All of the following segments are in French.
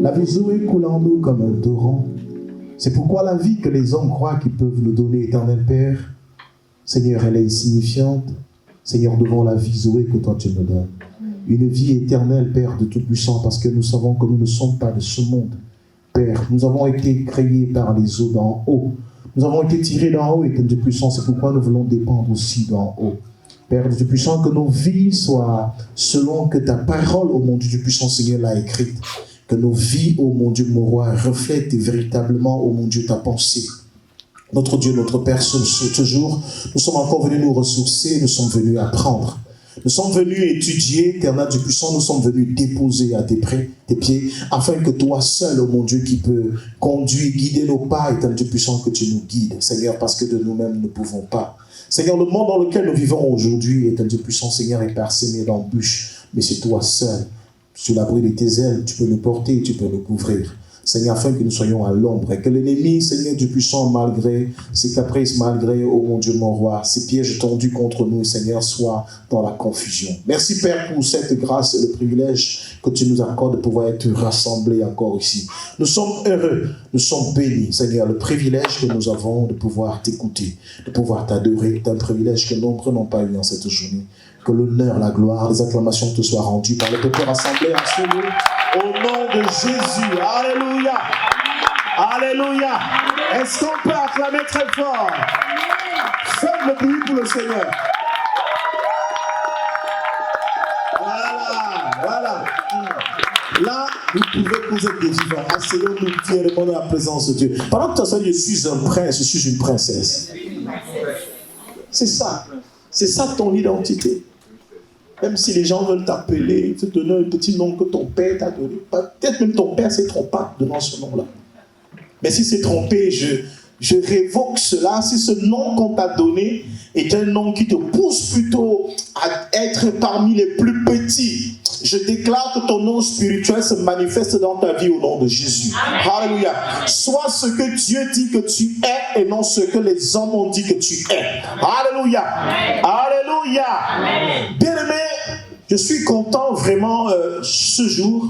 La vie Zoé coule en nous comme un torrent. C'est pourquoi la vie que les hommes croient qu'ils peuvent nous donner, éternel Père, Seigneur, elle est insignifiante. Seigneur, devant la vie Zoé que toi tu me donnes. Une vie éternelle, Père de Tout-Puissant, parce que nous savons que nous ne sommes pas de ce monde. Père, nous avons été créés par les eaux d'en haut. Nous avons été tirés d'en haut, éternel Dieu puissant, c'est pourquoi nous voulons dépendre aussi d'en haut. Père Dieu puissant, que nos vies soient selon que ta parole, ô mon Dieu puissant, Seigneur, l'a écrite. Que nos vies, ô mon Dieu, mon roi, reflètent véritablement, ô mon Dieu, ta pensée. Notre Dieu, notre Père, ce jour, nous sommes encore venus nous ressourcer, nous sommes venus apprendre. Nous sommes venus étudier, éternel Dieu puissant, nous sommes venus déposer à tes pieds, afin que toi seul, ô mon Dieu, qui peux conduire, guider nos pas, éternel Dieu puissant, que tu nous guides, Seigneur, parce que de nous-mêmes, nous ne pouvons pas. Seigneur, le monde dans lequel nous vivons aujourd'hui, éternel Dieu puissant, Seigneur, est parsemé d'embûches, mais c'est toi seul. Sur l'abri de tes ailes, tu peux nous porter, tu peux nous couvrir. Seigneur, afin que nous soyons à l'ombre et que l'ennemi, Seigneur Dieu puissant, malgré ses caprices, malgré, oh mon Dieu, mon roi, ses pièges tendus contre nous, Seigneur, soit dans la confusion. Merci Père pour cette grâce et le privilège que tu nous accordes de pouvoir être rassemblés encore ici. Nous sommes heureux, nous sommes bénis, Seigneur, le privilège que nous avons de pouvoir t'écouter, de pouvoir t'adorer, c'est un privilège que nombreux n'ont pas eu en cette journée. Que l'honneur, la gloire, les acclamations te soient rendues par le peuple rassemblé en ce lieu. Au nom de Jésus. Alléluia. Alléluia. Est-ce qu'on peut acclamer très fort? Faites le bruit pour le Seigneur. Voilà. Là, vous pouvez poser des vivants. Asseyons-nous fièrement dans la présence de Dieu. Pendant que tu as dit, je suis un prince, je suis une princesse. C'est ça. C'est ça ton identité. Même si les gens veulent t'appeler, te donner un petit nom que ton père t'a donné. Peut-être même ton père s'est trompé devant ce nom-là. Mais si c'est trompé, je révoque cela. Si ce nom qu'on t'a donné est un nom qui te pousse plutôt à être parmi les plus petits, je déclare que ton nom spirituel se manifeste dans ta vie au nom de Jésus. Alléluia. Sois ce que Dieu dit que tu es et non ce que les hommes ont dit que tu es. Alléluia. Alléluia. Bien-aimé, je suis content vraiment ce jour.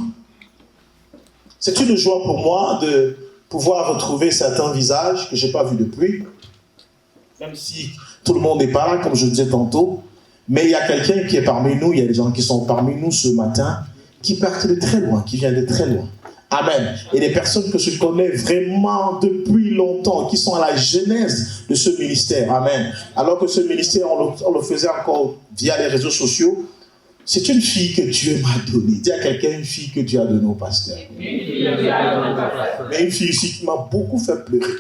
C'est une joie pour moi de pouvoir retrouver certains visages que je n'ai pas vus depuis. Même si tout le monde n'est pas là, comme je le disais tantôt. Mais il y a quelqu'un qui est parmi nous, il y a des gens qui sont parmi nous ce matin, qui partent de très loin, qui viennent de très loin. Amen. Et des personnes que je connais vraiment depuis longtemps, qui sont à la genèse de ce ministère. Amen. Alors que ce ministère, on le faisait encore via les réseaux sociaux. C'est une fille que Dieu m'a donnée. Dis à quelqu'un, une fille que Dieu a donnée au pasteur. Mais une fille aussi qui m'a beaucoup fait pleurer.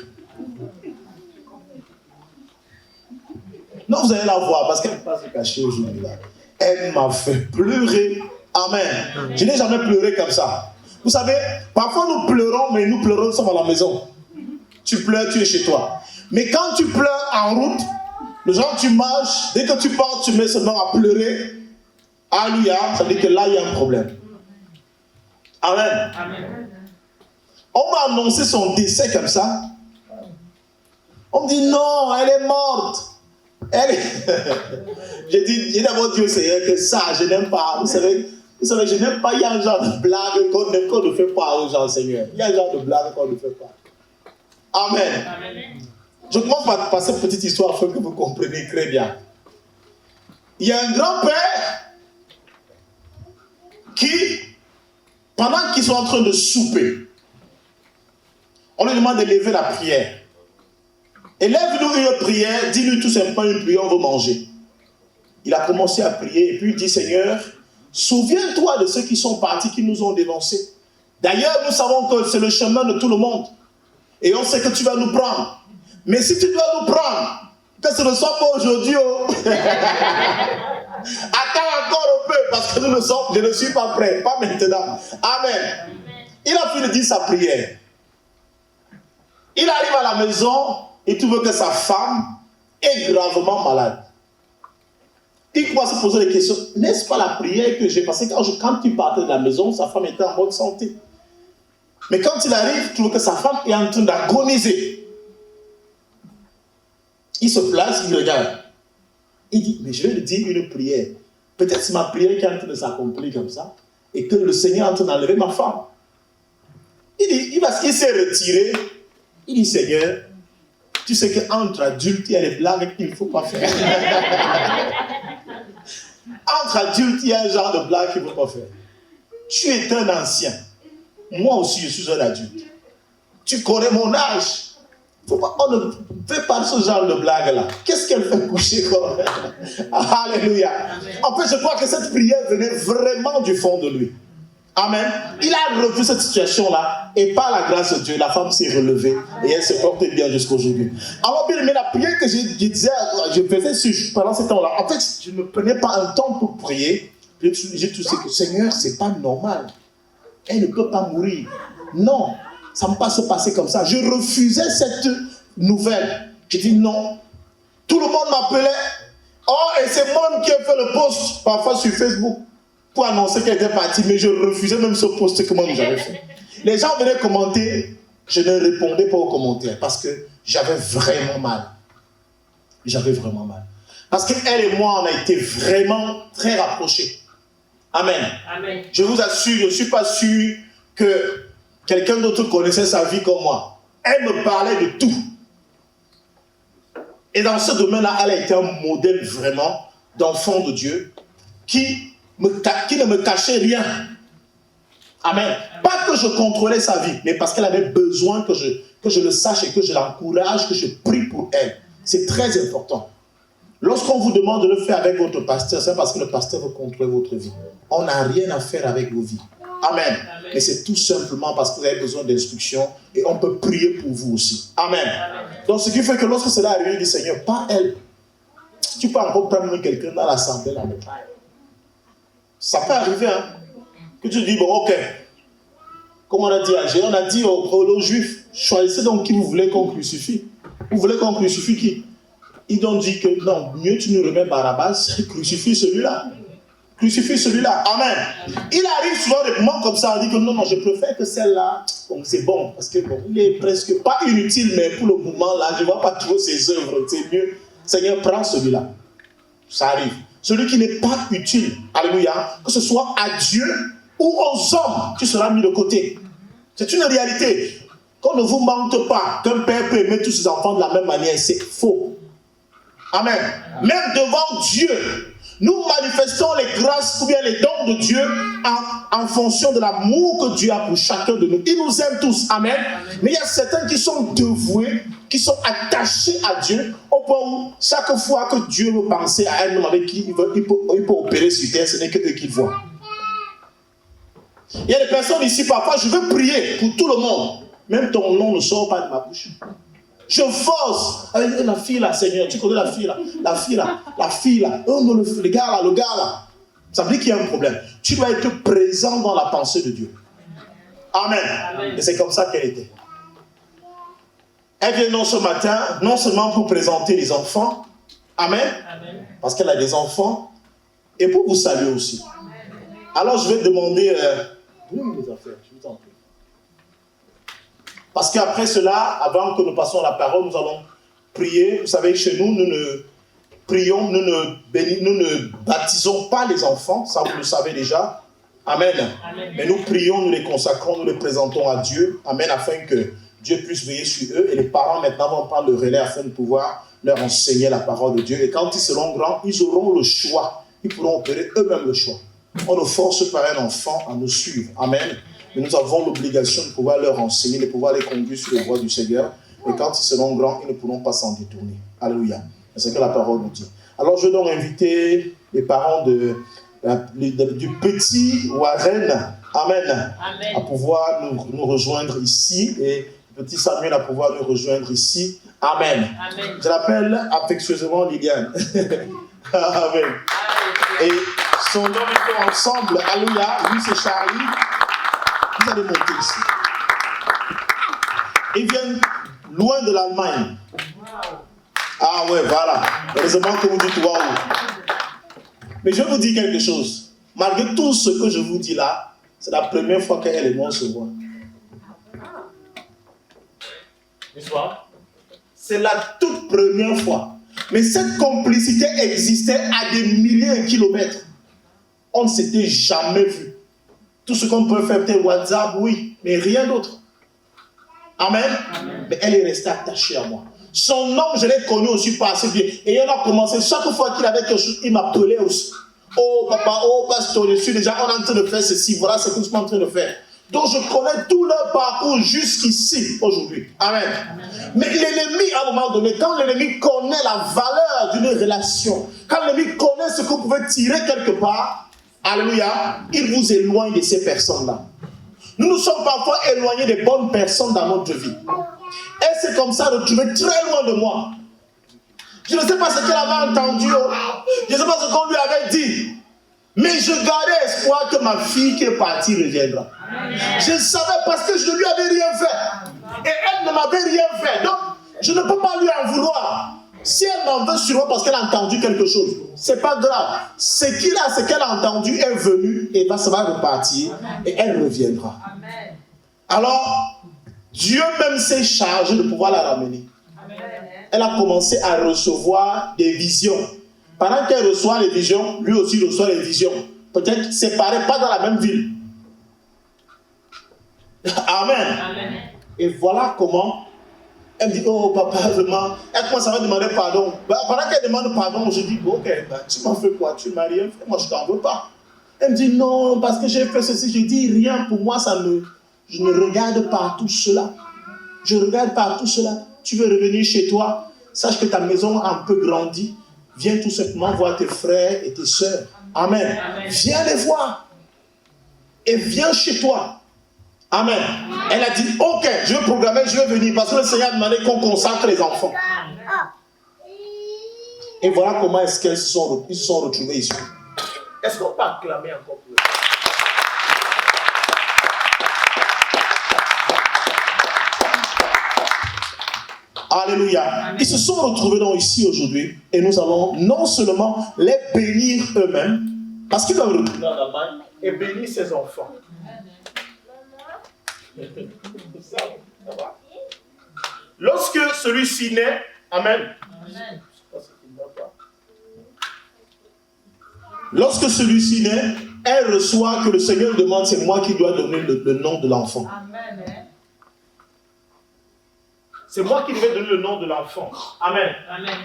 Non, vous allez la voir parce qu'elle ne peut pas se cacher aujourd'hui là. Elle m'a fait pleurer. Amen. Je n'ai jamais pleuré comme ça. Vous savez, parfois nous pleurons, mais nous pleurons, nous sommes à la maison. Tu pleures, tu es chez toi. Mais quand tu pleures en route, le genre tu marches, dès que tu pars, tu mets seulement à pleurer. Alléluia, ça veut dire que là, il y a un problème. Amen. On m'a annoncé son décès comme ça. On me dit non, elle est morte. J'ai d'abord dit au Seigneur que ça, je n'aime pas. Vous savez, je n'aime pas. Il y a un genre de blague qu'on ne fait pas aux gens, Seigneur. Il y a un genre de blague qu'on ne fait pas. Amen. Je commence par cette petite histoire afin que vous compreniez très bien. Il y a un grand-père qui, pendant qu'ils sont en train de souper, on lui demande de lever la prière. Élève-nous une prière, dis-nous tout simplement une prière, on veut manger. Il a commencé à prier et puis il dit, Seigneur, souviens-toi de ceux qui sont partis, qui nous ont dénoncés. D'ailleurs, nous savons que c'est le chemin de tout le monde. Et on sait que tu vas nous prendre. Mais si tu dois nous prendre, que ce ne soit pas aujourd'hui, oh. Attends encore un peu, parce que je ne suis pas prêt. Pas maintenant. Amen. Il a fini de dire sa prière. Il arrive à la maison et trouve que sa femme est gravement malade. Il commence à se poser des questions. N'est-ce pas la prière que j'ai passée quand il partait de la maison, sa femme était en bonne santé. Mais quand il arrive, il trouve que sa femme est en train d'agoniser. Il se place, il regarde. Il dit, mais je vais lui dire une prière. Peut-être c'est ma prière qui est en train de s'accomplir comme ça. Et que le Seigneur est en train d'enlever ma femme. Il s'est retiré. Il dit, Seigneur, tu sais qu'entre adultes, il y a des blagues qu'il ne faut pas faire. Entre adultes, il y a un genre de blague qu'il ne faut pas faire. Tu es un ancien. Moi aussi, je suis un adulte. Tu connais mon âge. On ne fait pas ce genre de blague-là. Qu'est-ce qu'elle fait coucher comme Alléluia. En fait, je crois que cette prière venait vraiment du fond de lui. Amen. Il a revu cette situation-là et par la grâce de Dieu, la femme s'est relevée et elle se porte bien jusqu'à aujourd'hui. Alors, bien aimé, la prière que je faisais pendant ce temps-là, en fait, je ne prenais pas un temps pour prier. J'ai tout ce que Seigneur, c'est pas normal. Elle ne peut pas mourir. Non, ça ne peut pas se passer comme ça. Je refusais cette nouvelle. J'ai dit non. Tout le monde m'appelait. Oh, et c'est moi qui ai fait le post parfois sur Facebook pour annoncer qu'elle était partie, mais je refusais même ce post que moi j'avais fait. Les gens venaient commenter, je ne répondais pas aux commentaires parce que j'avais vraiment mal. J'avais vraiment mal. Parce qu'elle et moi, on a été vraiment très rapprochés. Amen. Amen. Je vous assure, je ne suis pas sûr que quelqu'un d'autre connaissait sa vie comme moi. Elle me parlait de tout. Et dans ce domaine-là, elle a été un modèle vraiment d'enfant de Dieu qui ne me cachait rien. Amen. Pas que je contrôlais sa vie, mais parce qu'elle avait besoin que je le sache et que je l'encourage, que je prie pour elle. C'est très important. Lorsqu'on vous demande de le faire avec votre pasteur, c'est parce que le pasteur veut contrôler votre vie. On n'a rien à faire avec vos vies. Amen. Mais c'est tout simplement parce que vous avez besoin d'instructions et on peut prier pour vous aussi. Amen. Donc ce qui fait que lorsque cela arrive, il dit Seigneur, pas elle. Tu peux encore prendre quelqu'un dans l'assemblée là. Ça peut arriver, hein. Que tu dis, bon, ok. Comme on a dit à Jésus, on a dit aux Juifs, choisissez donc qui vous voulez qu'on crucifie. Vous voulez qu'on crucifie qui? Ils ont dit que non, mieux tu nous remets Barabbas, crucifie celui-là. Crucifie celui-là. Amen. Il arrive souvent des moments comme ça, on dit que non, je préfère que celle-là, bon, c'est bon, parce que bon, il est presque pas inutile, mais pour le moment là, je ne vois pas trop ses œuvres, c'est mieux. Seigneur, prends celui-là. Ça arrive. Celui qui n'est pas utile, alléluia, que ce soit à Dieu ou aux hommes, tu seras mis de côté. C'est une réalité. Qu'on ne vous mente pas, qu'un père peut aimer tous ses enfants de la même manière, c'est faux. Amen. Même devant Dieu, nous manifestons les grâces ou bien les dons de Dieu en fonction de l'amour que Dieu a pour chacun de nous. Il nous aime tous. Amen. Mais il y a certains qui sont dévoués, qui sont attachés à Dieu, au point où chaque fois que Dieu veut penser à un homme avec qui il peut opérer sur terre, ce n'est que eux qu'il voit. Il y a des personnes ici, parfois, je veux prier pour tout le monde. Même ton nom ne sort pas de ma bouche. Je force. La fille là, Seigneur, tu connais la fille là. La fille là. Oh non, le gars là. Ça veut dire qu'il y a un problème. Tu dois être présent dans la pensée de Dieu. Amen. Amen. Et c'est comme ça qu'elle était. Elle vient non ce matin, non seulement pour présenter les enfants. Amen. Amen. Parce qu'elle a des enfants. Et pour vous saluer aussi. Alors je vais demander... Donnez-moi les affaires, je vous en prie. Parce qu'après cela, avant que nous passions la parole, nous allons prier. Vous savez, chez nous, nous ne prions, nous ne baptisons pas les enfants. Ça, vous le savez déjà. Amen. Amen. Mais nous prions, nous les consacrons, nous les présentons à Dieu. Amen, afin que Dieu puisse veiller sur eux. Et les parents, maintenant, vont prendre le relais afin de pouvoir leur enseigner la parole de Dieu. Et quand ils seront grands, ils auront le choix. Ils pourront opérer eux-mêmes le choix. On ne force pas un enfant à nous suivre. Amen. Mais nous avons l'obligation de pouvoir leur enseigner, de pouvoir les conduire sur les voies du Seigneur. Et quand ils seront grands, ils ne pourront pas s'en détourner. Alléluia. C'est ce que la parole nous dit. Alors je vais donc inviter les parents du petit Warren, amen, à pouvoir nous rejoindre ici. Et le petit Samuel à pouvoir nous rejoindre ici. Amen. Amen. Je l'appelle affectueusement Liliane. Amen. Et son nom est ensemble. Alléluia. Lui c'est Charlie. Vous allez monter ici. Ils viennent loin de l'Allemagne. Ah ouais, voilà. Heureusement que vous dites waouh. Mais je vous dis quelque chose. Malgré tout ce que je vous dis là, c'est la première fois qu'elle et moi se voient. C'est la toute première fois. Mais cette complicité existait à des milliers de kilomètres. On ne s'était jamais vu. Tout ce qu'on peut faire, peut-être WhatsApp, oui, mais rien d'autre. Amen. Mais elle est restée attachée à moi. Son nom, je l'ai connu aussi pas assez bien. Et elle a commencé, chaque fois qu'il avait quelque chose, il m'appelait aussi. Oh papa, oh pasteur, je suis déjà en train de faire ceci. Voilà ce que je suis en train de faire. Donc je connais tout leur parcours jusqu'ici, aujourd'hui. Amen. Mais l'ennemi, à un moment donné, quand l'ennemi connaît la valeur d'une relation, quand l'ennemi connaît ce que vous pouvez tirer quelque part, alléluia, il vous éloigne de ces personnes-là. Nous nous sommes parfois éloignés des bonnes personnes dans notre vie. Et c'est comme ça retrouvé très loin de moi. Je ne sais pas ce qu'elle avait entendu. Je ne sais pas ce qu'on lui avait dit. Mais je gardais espoir que ma fille qui est partie reviendra. Je savais parce que je ne lui avais rien fait. Et elle ne m'avait rien fait. Donc, je ne peux pas lui en vouloir. Si elle m'en veut sûrement parce qu'elle a entendu quelque chose, c'est pas grave. Ce qu'elle a entendu est venu et ça va repartir et elle reviendra. Alors, Dieu même s'est chargé de pouvoir la ramener. Elle a commencé à recevoir des visions. Pendant qu'elle reçoit les visions, lui aussi reçoit les visions. Peut-être séparés, pas dans la même ville. Amen. Et voilà comment elle me dit, oh papa, vraiment. Elle commence à me demander pardon. Pendant qu'elle demande pardon, je dis, ok, tu m'as fait quoi? Tu m'as rien fait, moi je t'en veux pas. Elle me dit, non, parce que j'ai fait ceci. Je dis, rien pour moi, je ne regarde pas tout cela. Je regarde pas tout cela. Tu veux revenir chez toi, sache que ta maison a un peu grandi. Viens tout simplement voir tes frères et tes sœurs. Amen. Viens les voir. Et viens chez toi. Amen. Elle a dit, ok, je vais programmer, je vais venir. Parce que le Seigneur a demandé qu'on consacre les enfants. Et voilà comment est-ce qu'ils se sont retrouvés ici. Est-ce qu'on peut acclamer encore plus? Alléluia. Ils se sont retrouvés donc ici aujourd'hui et nous allons non seulement les bénir eux-mêmes, parce qu'ils doivent retourner en Allemagne et bénir ses enfants. Lorsque celui-ci naît, amen. Lorsque celui-ci naît, elle reçoit que le Seigneur demande, c'est moi qui dois donner le nom de l'enfant. C'est moi qui devais donner le nom de l'enfant. Amen. Amen.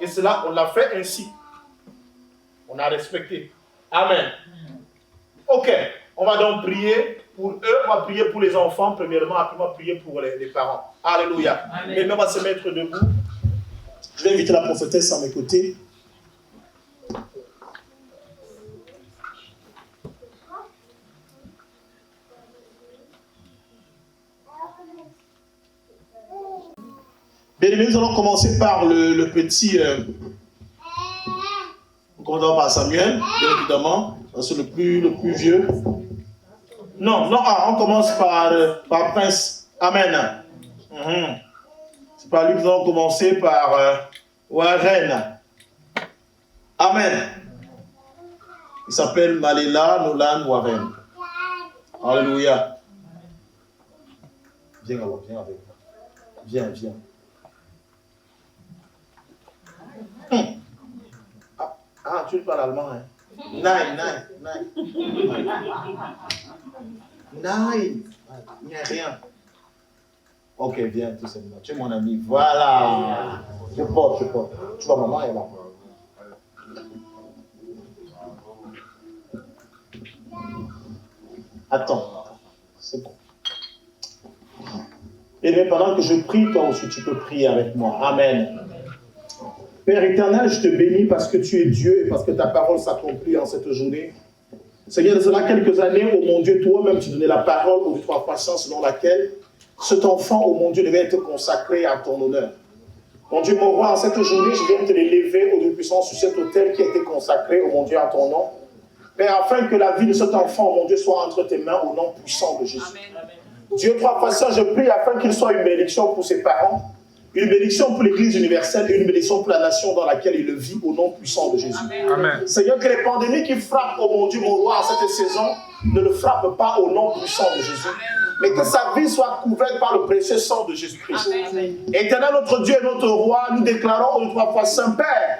Et cela, on l'a fait ainsi. On a respecté. Amen. Ok. On va donc prier pour eux. On va prier pour les enfants, premièrement. Après, on va prier pour les parents. Alléluia. Et on va se mettre debout. Je vais inviter la prophétesse à mes côtés. Bien, nous allons commencer par le petit. On commence par Samuel, bien évidemment. C'est le plus vieux. Non, on commence par Prince. Amen. C'est par lui que nous allons commencer par Warren. Amen. Il s'appelle Malela Nolan Warren. Alléluia. Viens avec moi. Viens. Ah, tu parles allemand, hein? Nein. Il n'y a rien. Ok, viens, tout simplement. Tu es mon ami. Voilà. Je porte. Tu vois, maman est là. Attends. C'est bon. Et bien, pendant que je prie, toi aussi, tu peux prier avec moi. Amen. Père éternel, je te bénis parce que tu es Dieu et parce que ta parole s'accomplit en cette journée. Seigneur, de cela quelques années, oh mon Dieu, toi-même tu donnais la parole aux 3 patients selon laquelle cet enfant, oh mon Dieu, devait être consacré à ton honneur. Mon Dieu, mon roi, en cette journée, je viens te l'élever au Dieu puissant sur cet autel qui a été consacré, oh mon Dieu, à ton nom. Père, afin que la vie de cet enfant, oh mon Dieu, soit entre tes mains au nom puissant de Jésus. Amen. Dieu, 3 patients, je prie afin qu'il soit une bénédiction pour ses parents, une bénédiction pour l'Église universelle et une bénédiction pour la nation dans laquelle il vit au nom puissant de Jésus. Amen. Seigneur, que les pandémies qui frappent, oh mon Dieu, mon roi, en cette saison, ne le frappent pas au nom puissant de Jésus. Mais que sa vie soit couverte par le précieux sang de Jésus-Christ. Éternel, notre Dieu et notre roi, nous déclarons une 3 fois Saint-Père,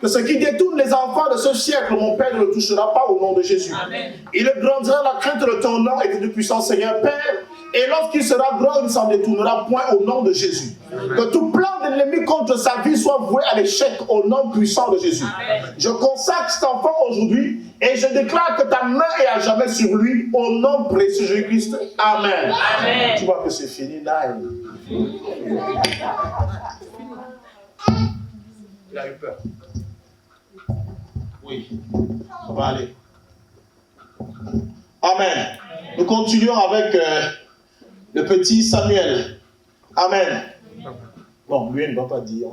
que ce qui détourne les enfants de ce siècle, mon Père, ne le touchera pas au nom de Jésus. Amen. Il grandira la crainte de ton nom et de puissant Seigneur, Père. Et lorsqu'il sera grand, il ne s'en détournera point au nom de Jésus. Que tout plan de l'ennemi contre sa vie soit voué à l'échec au nom puissant de Jésus. Je consacre cet enfant aujourd'hui et je déclare que ta main est à jamais sur lui au nom précieux de Jésus-Christ. Amen. Amen. Tu vois que c'est fini là. Il a eu peur. Oui, ça va aller. Amen. Nous continuons avec le petit Samuel. Amen. Bon, lui, il ne va pas dire.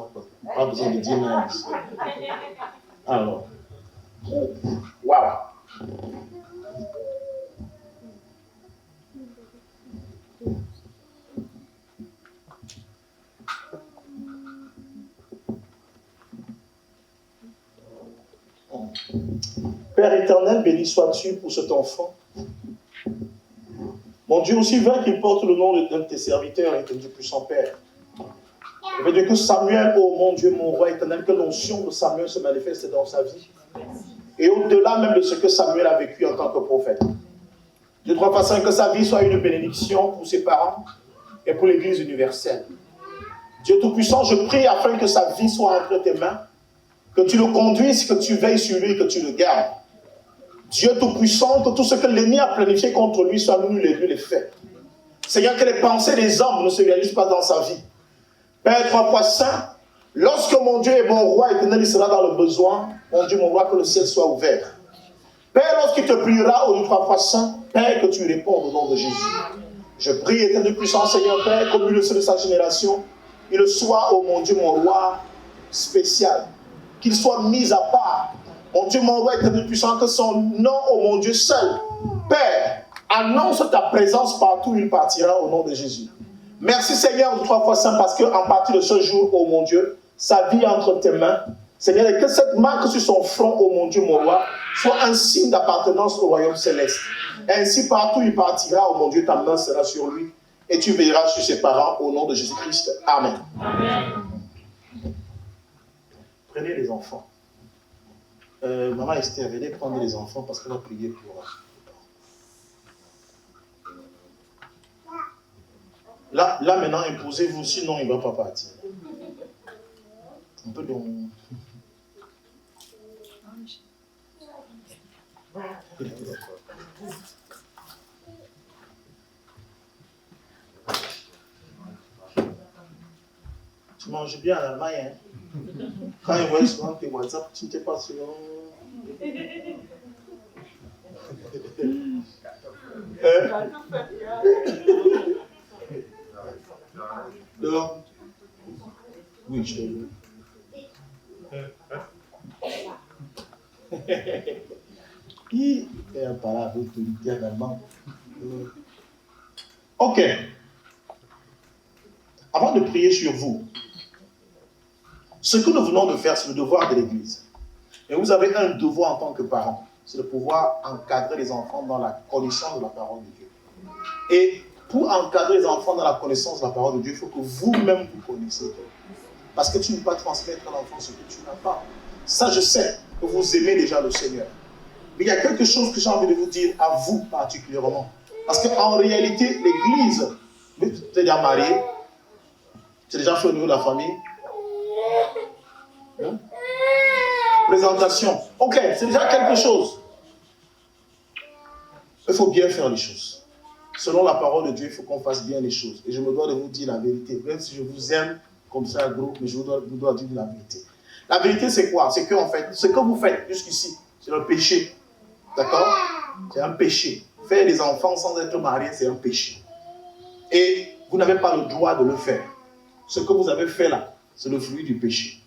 Pas besoin de dire nice. Alors. Waouh. Père éternel, béni sois-tu pour cet enfant. Mon Dieu, aussi vain qu'il porte le nom d'un de tes serviteurs et de Dieu puissant Père. Je veux dire que Samuel, oh mon Dieu, mon roi éternel, que l'onction de Samuel se manifeste dans sa vie. Et au-delà même de ce que Samuel a vécu en tant que prophète. Dieu, trois façons, que sa vie soit une bénédiction pour ses parents et pour l'Église universelle. Dieu Tout-Puissant, je prie afin que sa vie soit entre tes mains, que tu le conduises, que tu veilles sur lui, que tu le gardes. Dieu Tout-Puissant, que tout ce que l'ennemi a planifié contre lui soit nul et lui les faits. Seigneur, que les pensées des hommes ne se réalisent pas dans sa vie. Père trois fois saint, lorsque mon Dieu est bon roi éternel, il sera dans le besoin, mon Dieu, mon roi, que le ciel soit ouvert. Père, lorsqu'il te priera au Dieu trois fois saint, Père, que tu répondes au nom de Jésus. Je prie, éternel puissant Seigneur, Père, comme lui le seul de sa génération, il soit, oh mon Dieu, mon roi, spécial. Qu'il soit mis à part. Mon Dieu, mon roi éternel puissant, que son nom, oh mon Dieu, seul. Père, annonce ta présence partout où il partira au nom de Jésus. Merci Seigneur, trois fois saint, parce qu'en partir de ce jour, oh mon Dieu, sa vie est entre tes mains. Seigneur, et que cette marque sur son front, oh mon Dieu, mon roi, soit un signe d'appartenance au royaume céleste. Ainsi, partout où il partira, oh mon Dieu, ta main sera sur lui. Et tu veilleras sur ses parents au nom de Jésus-Christ. Amen. Amen. Prenez les enfants. Maman Esther, venez prendre les enfants parce qu'on va prier pour eux. Là maintenant, imposez-vous, sinon il ne va pas partir. Un peu de... Tu manges bien à la main, hein? Quand ils voient souvent tes WhatsApp, tu n'étais pas sur... Dehors. Oui, je te veux. Il est un parler avec l'autorité également. Ok. Avant de prier sur vous, ce que nous venons de faire, c'est le devoir de l'Église. Et vous avez un devoir en tant que parent, c'est de pouvoir encadrer les enfants dans la connaissance de la parole de Dieu. Et pour encadrer les enfants dans la connaissance de la parole de Dieu, il faut que vous-même vous connaissiez Dieu. Parce que tu ne peux pas transmettre à l'enfant ce que tu n'as pas. Ça, je sais que vous aimez déjà le Seigneur. Mais il y a quelque chose que j'ai envie de vous dire à vous particulièrement. Parce qu'en réalité, l'Église, tu es déjà marié, tu es déjà fait au niveau de la famille. Présentation. Ok, c'est déjà quelque chose. Il faut bien faire les choses. Selon la parole de Dieu, il faut qu'on fasse bien les choses. Et je me dois de vous dire la vérité. Même si je vous aime comme ça, gros, mais je vous dois dire la vérité. La vérité, c'est quoi? C'est que, en fait, ce que vous faites jusqu'ici, c'est le péché. D'accord? C'est un péché. Faire des enfants sans être marié, c'est un péché. Et vous n'avez pas le droit de le faire. Ce que vous avez fait là, c'est le fruit du péché.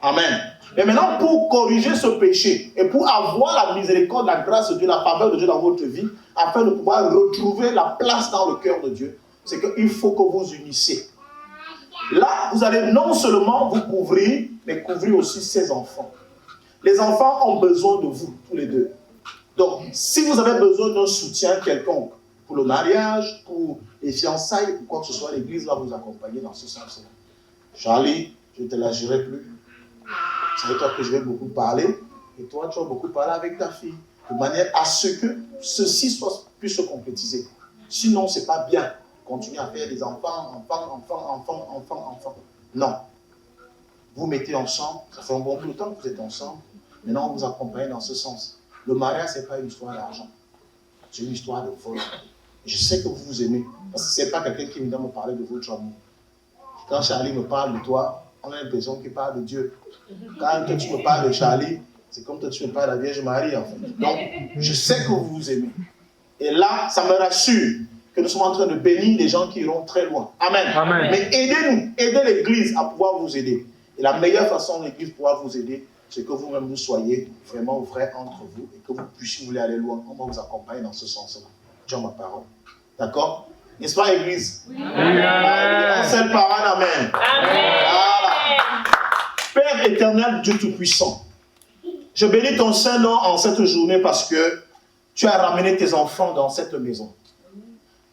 Amen. Mais maintenant, pour corriger ce péché et pour avoir la miséricorde, la grâce de Dieu, la faveur de Dieu dans votre vie, afin de pouvoir retrouver la place dans le cœur de Dieu, c'est qu'il faut que vous unissiez. Là, vous allez non seulement vous couvrir, mais couvrir aussi ces enfants. Les enfants ont besoin de vous, tous les deux. Donc, si vous avez besoin d'un soutien quelconque, pour le mariage, pour les fiançailles, ou quoi que ce soit, l'Église va vous accompagner dans ce sens-là. Charlie, je ne te lâcherai plus. C'est avec toi que je vais beaucoup parler, et toi, tu vas beaucoup parler avec ta fille, de manière à ce que ceci puisse se concrétiser. Sinon, ce n'est pas bien. Continuez à faire des enfants. Non. Vous mettez ensemble, ça fait un bon bout de temps que vous êtes ensemble. Maintenant, on vous accompagne dans ce sens. Le mariage, ce n'est pas une histoire d'argent. C'est une histoire de vol. Je sais que vous vous aimez. Parce que ce n'est pas quelqu'un qui vient me parler de votre amour. Quand Charlie me parle de toi, on a l'impression qu'il parle de Dieu. Quand toi, tu me parles de Charlie, c'est comme toi, tu me parles de la Vierge Marie, en fait. Donc, je sais que vous vous aimez. Et là, ça me rassure que nous sommes en train de bénir des gens qui iront très loin. Amen. Amen. Mais aidez-nous, aidez l'Église à pouvoir vous aider. Et la meilleure façon de l'Église pouvoir vous aider, c'est que vous-même vous soyez vraiment vrais entre vous et que vous puissiez voulez aller loin. On va vous accompagner dans ce sens-là. Dieu ma parole. D'accord? N'est-ce pas, Église? Oui. Un seul parole, amen. Amen. Voilà. Père éternel, Dieu Tout-Puissant, je bénis ton Saint-Nom en cette journée parce que tu as ramené tes enfants dans cette maison.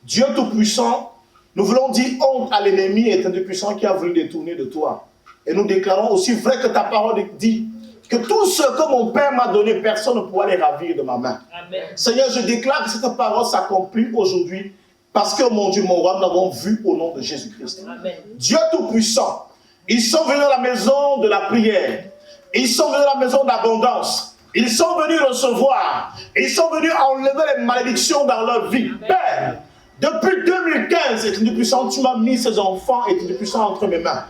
Dieu Tout-Puissant, nous voulons dire honte à l'ennemi éternel puissant qui a voulu détourner de toi. Et nous déclarons aussi vrai que ta parole dit que tout ce que mon Père m'a donné, personne ne pourra les ravir de ma main. Amen. Seigneur, je déclare que cette parole s'accomplit aujourd'hui parce que mon Dieu, mon roi, nous l'avons vu au nom de Jésus-Christ. Dieu Tout-Puissant, ils sont venus à la maison de la prière. Ils sont venus à la maison d'abondance. Ils sont venus recevoir. Ils sont venus enlever les malédictions dans leur vie. Amen. Père, depuis 2015, Éternel puissant, tu m'as mis ces enfants, Éternel puissant, entre mes mains.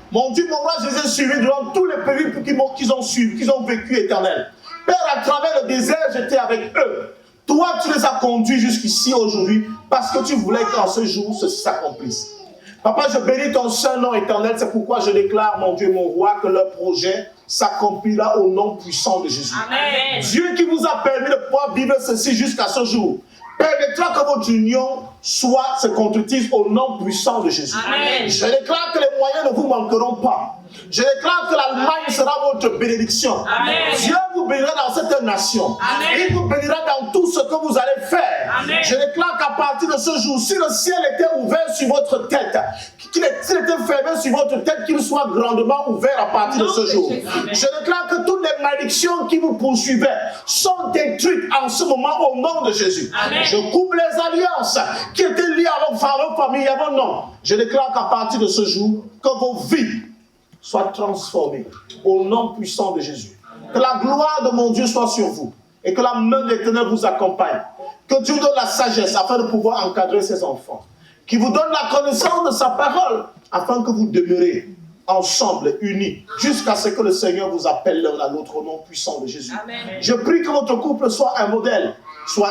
Mon Dieu, mon roi, je les ai suivis durant tous les périodes qu'ils ont suivi, qu'ils ont vécu, Éternel. Père, à travers le désert, j'étais avec eux. Toi, tu les as conduits jusqu'ici aujourd'hui parce que tu voulais qu'en ce jour, ceci s'accomplisse. Papa, je bénis ton Saint-Nom éternel. C'est pourquoi je déclare, mon Dieu, mon roi, que leur projet s'accomplira au nom puissant de Jésus. Amen. Dieu qui vous a permis de pouvoir vivre ceci jusqu'à ce jour, permettra que votre union se concrétise au nom puissant de Jésus. Amen. Je déclare que les moyens ne vous manqueront pas. Je déclare que l'Allemagne sera votre bénédiction. Amen. Dieu vous bénira dans cette nation. Amen. Il vous bénira dans tout ce que vous allez faire. Amen. Je déclare qu'à partir de ce jour, si le ciel était ouvert sur votre tête, s'il était fermé sur votre tête, qu'il soit grandement ouvert à partir de ce jour. Je déclare que toutes les malédictions qui vous poursuivaient sont détruites en ce moment au nom de Jésus. Amen. Je coupe les alliances qui étaient liées à vos familles, à vos noms. Je déclare qu'à partir de ce jour, que vos vies soient transformées au nom puissant de Jésus. Que la gloire de mon Dieu soit sur vous et que la main de l'Éternel vous accompagne. Que Dieu vous donne la sagesse afin de pouvoir encadrer ses enfants. Qu'il vous donne la connaissance de sa parole afin que vous demeurez ensemble, unis, jusqu'à ce que le Seigneur vous appelle l'un à l'autre au nom puissant de Jésus. Amen. Je prie que votre couple soit un modèle pour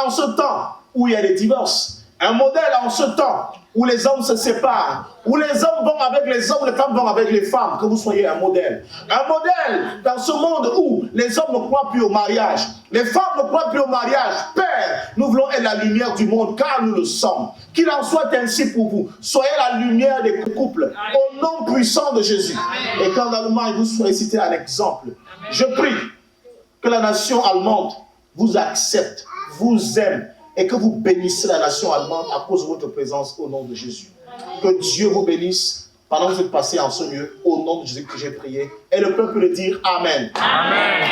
en ce temps où il y a des divorces, un modèle en ce temps où les hommes se séparent, où les hommes vont avec les hommes, les femmes vont avec les femmes, que vous soyez un modèle. Un modèle dans ce monde où les hommes ne croient plus au mariage, les femmes ne croient plus au mariage. Père, nous voulons être la lumière du monde, car nous le sommes. Qu'il en soit ainsi pour vous. Soyez la lumière des couples, au nom puissant de Jésus. Et qu'en Allemagne, vous soyez cité un exemple. Je prie que la nation allemande vous accepte, vous aime, et que vous bénissez la nation allemande à cause de votre présence au nom de Jésus. Que Dieu vous bénisse pendant que vous êtes passés en ce lieu, au nom de Jésus que j'ai prié. Et le peuple peut dire Amen. Amen.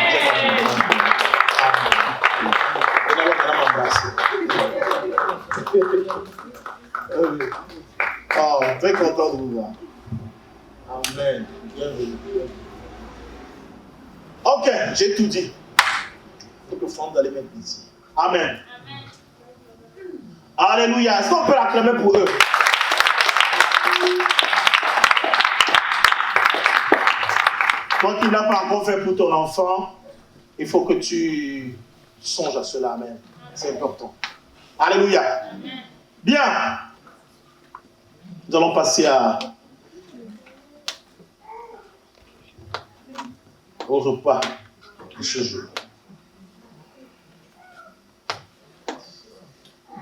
Oh, très content de vous voir. Amen. Bienvenue. Ok, j'ai tout dit. Il faut que vous allez mettre ici. Amen. Alléluia. Est-ce qu'on peut l'acclamer pour eux? Toi qui n'as pas encore fait pour ton enfant, il faut que tu songes à cela. Amen. C'est important. Alléluia. Bien. Nous allons passer au repas de ce jour.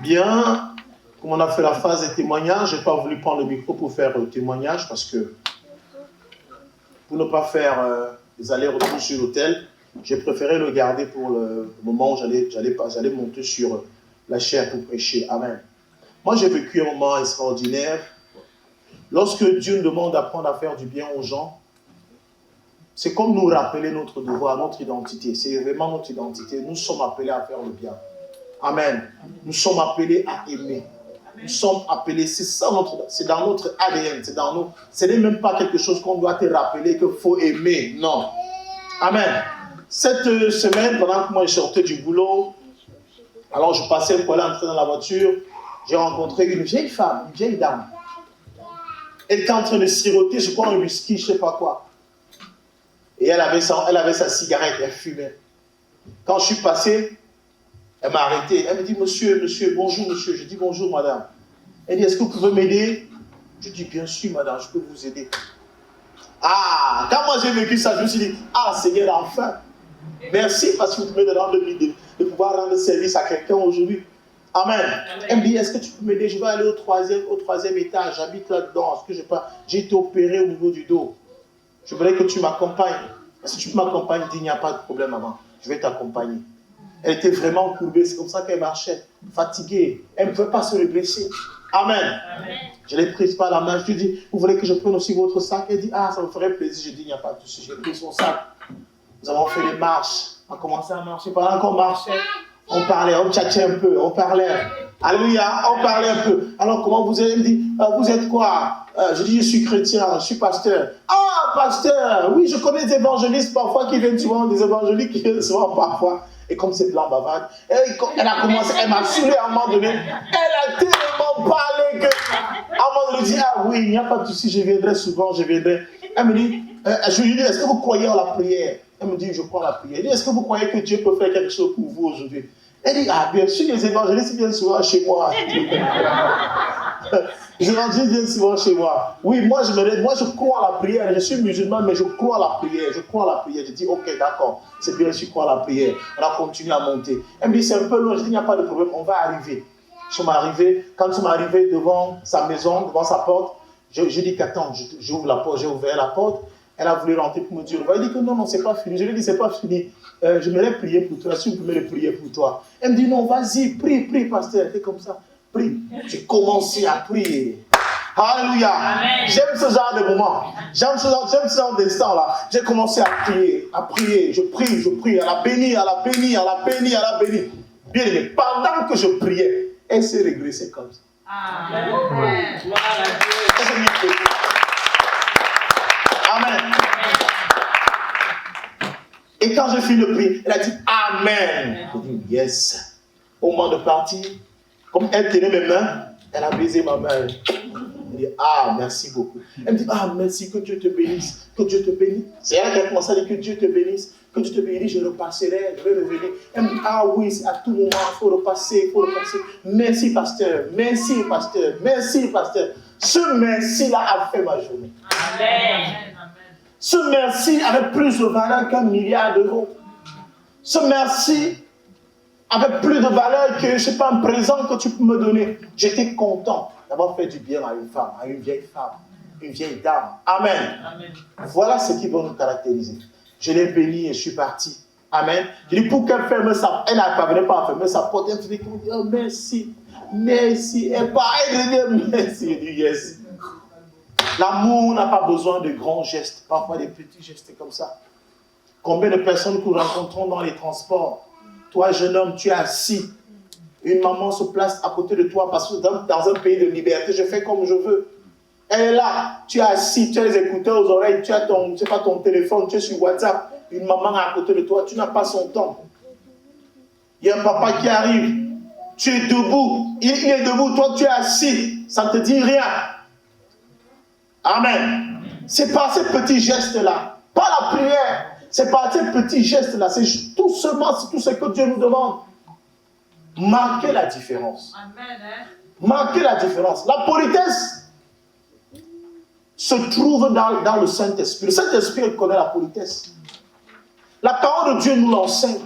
Bien, comme on a fait la phase des témoignages, je n'ai pas voulu prendre le micro pour faire le témoignage parce que pour ne pas faire des allers-retours sur l'autel, j'ai préféré le garder pour le moment où j'allais monter sur la chair pour prêcher. Amen. Moi, j'ai vécu un moment extraordinaire. Lorsque Dieu nous demande d'apprendre à faire du bien aux gens, c'est comme nous rappeler notre devoir, notre identité. C'est vraiment notre identité. Nous sommes appelés à faire le bien. Amen. Nous sommes appelés à aimer. Nous sommes appelés, c'est dans notre ADN, c'est dans nous. Ce n'est même pas quelque chose qu'on doit te rappeler qu'il faut aimer. Non. Amen. Cette semaine, pendant que moi je sortais du boulot, alors je passais pour aller entrer dans la voiture, j'ai rencontré une vieille femme, une vieille dame. Elle était en train de siroter, je crois, un whisky, je ne sais pas quoi. Et elle avait sa cigarette, elle fumait. Quand je suis passé, elle m'a arrêté. Elle me dit, monsieur, bonjour monsieur. Je dis, bonjour madame. Elle dit, est-ce que vous pouvez m'aider? Je dis, bien sûr madame, je peux vous aider. Ah, quand moi j'ai vécu ça, je me suis dit, ah Seigneur, enfin. Merci parce que vous me donnez de pouvoir rendre service à quelqu'un aujourd'hui. Amen. Amen. Elle me dit, est-ce que tu peux m'aider? Je vais aller au troisième étage. J'habite là-dedans. Est-ce que j'ai été opéré au niveau du dos. Je voudrais que tu m'accompagnes. Est-ce que tu peux m'accompagner? Il dit, il n'y a pas de problème avant. Je vais t'accompagner. Elle était vraiment courbée. C'est comme ça qu'elle marchait. Fatiguée. Elle ne pouvait pas se redresser. Amen. Amen. Je l'ai prise par la main. Je lui ai dit, vous voulez que je prenne aussi votre sac? Elle dit, ah, ça me ferait plaisir. Je dis, il n'y a pas de souci. J'ai pris son sac. Nous avons fait des marches. On a commencé à marcher. Pendant qu'on marchait, on parlait, on tchatchait un peu, on parlait. Alléluia, on parlait un peu. Alors, comment vous êtes? Elle me dit, vous êtes quoi? Je dis, je suis chrétien, je suis pasteur. Ah, pasteur! Oui, je connais des évangélistes parfois qui viennent souvent, des évangélistes qui viennent souvent parfois. Et comme c'est blanc bavard, elle a commencé, elle m'a saoulé à un moment donné. Elle a tellement parlé que, à un moment donné, elle dit, ah oui, il n'y a pas de souci, je viendrai souvent, je viendrai. Elle me dit, je lui dis, est-ce que vous croyez en la prière? Elle me dit, je crois en la prière. Elle dit, est-ce que vous croyez que Dieu peut faire quelque chose pour vous aujourd'hui? Elle dit, ah bien sûr, les évangélistes viennent souvent chez moi. Les évangélistes viennent souvent chez moi. Oui, moi je crois en la prière. Je suis musulman, mais je crois en la prière. Je crois en la prière. Je dis, ok, d'accord, c'est bien, je crois en la prière. On a continué à monter. Elle me dit, c'est un peu long. Je dis, il n'y a pas de problème, on va arriver. Nous sommes arrivés. Quand nous sommes arrivés devant sa maison, devant sa porte, je dis qu'attends, j'ouvre la porte, j'ai ouvert la porte. Elle a voulu rentrer pour me dire, elle dit que non, c'est pas fini. Je lui ai dit, c'est pas fini. Je m'aimerais prier pour toi. Si vous pouvez prier pour toi. Elle me dit, non, vas-y, prie, pasteur. Elle était comme ça. Prie. J'ai commencé à prier. Alléluia. J'aime ce genre de moment. J'aime ce genre d'instant-là. J'ai commencé à prier. Je prie. Elle a béni. Bien aimé, pendant que je priais, elle s'est régressée comme ça. Amen. Amen. Et quand je finis de prier, elle a dit Amen. Je dis yes. Au moment de partir, comme elle tenait mes mains, elle a baisé ma main. Elle dit ah, merci beaucoup. Elle me dit ah, merci, que Dieu te bénisse. Que Dieu te bénisse. C'est elle qui a commencé à dire que Dieu te bénisse. Que Dieu te bénisse, je repasserai, je vais revenir. Elle me dit ah oui, c'est à tout moment, il faut repasser, Merci, pasteur. Ce merci-là a fait ma journée. Amen. Ce merci avait plus de valeur qu'un milliard d'euros. Ce merci avait plus de valeur que, je ne sais pas, un présent que tu peux me donner. J'étais content d'avoir fait du bien à une femme, à une vieille femme, une vieille dame. Amen. Amen. Voilà ce qui va nous caractériser. Je l'ai bénie et je suis parti. Amen. Je dis pour qu'elle ferme sa porte. Elle n'arrivait pas à fermer sa porte. Elle me dit oh, merci. Elle parle de merci. Je dis yes. L'amour n'a pas besoin de grands gestes, parfois des petits gestes comme ça. Combien de personnes que nous rencontrons dans les transports? Toi, jeune homme, tu es assis. Une maman se place à côté de toi parce que dans un pays de liberté, je fais comme je veux. Elle est là, tu es assis, tu as les écouteurs aux oreilles, tu as ton téléphone, tu es sur WhatsApp. Une maman à côté de toi, tu n'as pas son temps. Il y a un papa qui arrive, tu es debout, il est debout, toi tu es assis, ça ne te dit rien. Amen. C'est par ces petits gestes-là, pas la prière, c'est par ces petits gestes-là, c'est tout ce que Dieu nous demande. Marquez la différence. Amen. Marquez la différence. La politesse se trouve dans le Saint-Esprit. Le Saint-Esprit connaît la politesse. La parole de Dieu nous l'enseigne.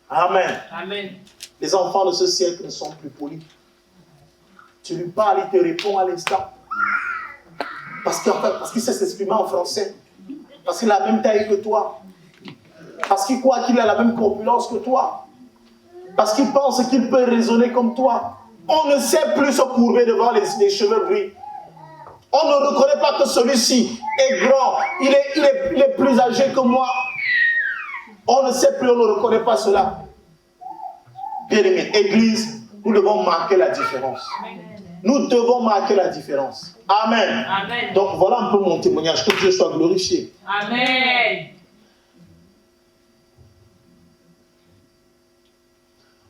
Amen. Amen. Les enfants de ce siècle ne sont plus polis. Tu lui parles, il te répond à l'instant. Parce qu'il sait s'exprimer en français. Parce qu'il a la même taille que toi. Parce qu'il croit qu'il a la même corpulence que toi. Parce qu'il pense qu'il peut raisonner comme toi. On ne sait plus se courber devant les cheveux gris. On ne reconnaît pas que celui-ci est grand. Il est plus âgé que moi. On ne sait plus, on ne reconnaît pas cela. Bien-aimés, Église, nous devons marquer la différence. Nous devons marquer la différence. Amen. Amen. Donc voilà un peu mon témoignage. Que Dieu soit glorifié. Amen.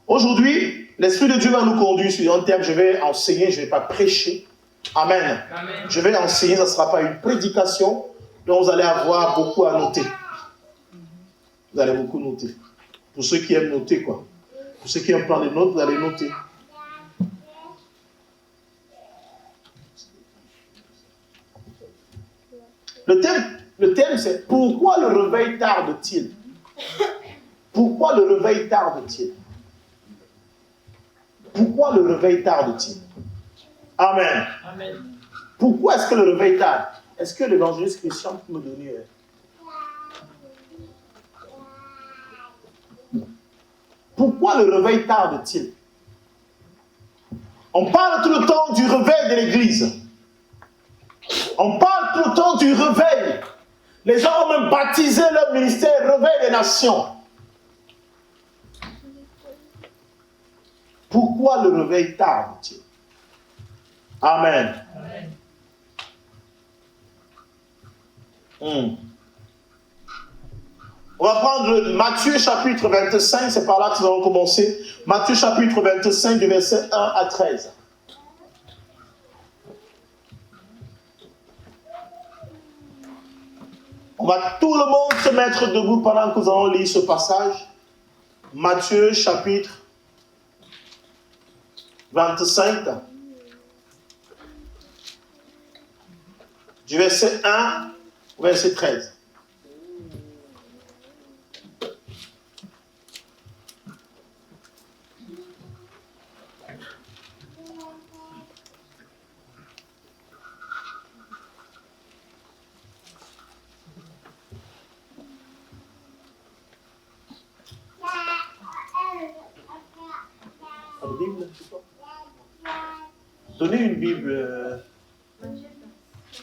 Aujourd'hui, l'Esprit de Dieu va nous conduire sur un thème. Je vais enseigner, je ne vais pas prêcher. Amen. Amen. Je vais enseigner, ça ne sera pas une prédication. Donc vous allez avoir beaucoup à noter. Vous allez beaucoup noter. Pour ceux qui aiment noter, quoi. Pour ceux qui aiment prendre des notes, vous allez noter. Le thème, c'est pourquoi le réveil tarde-t-il? Pourquoi le réveil tarde-t-il? Pourquoi le réveil tarde-t-il? Amen. Amen. Pourquoi est-ce que le réveil tarde? Est-ce que l'évangéliste Christian peut me donner? Pourquoi le réveil tarde-t-il? On parle tout le temps du réveil de l'Église. On parle tout le temps du réveil. Les gens ont même baptisé leur ministère Réveil des Nations. Pourquoi le réveil tarde-t-il? Amen. Amen. On va prendre Matthieu chapitre 25, c'est par là que nous allons commencer. Matthieu chapitre 25, du verset 1 à 13. On va tout le monde se mettre debout pendant que nous allons lire ce passage. Matthieu chapitre 25, du verset 1 au verset 13. Donnez une Bible.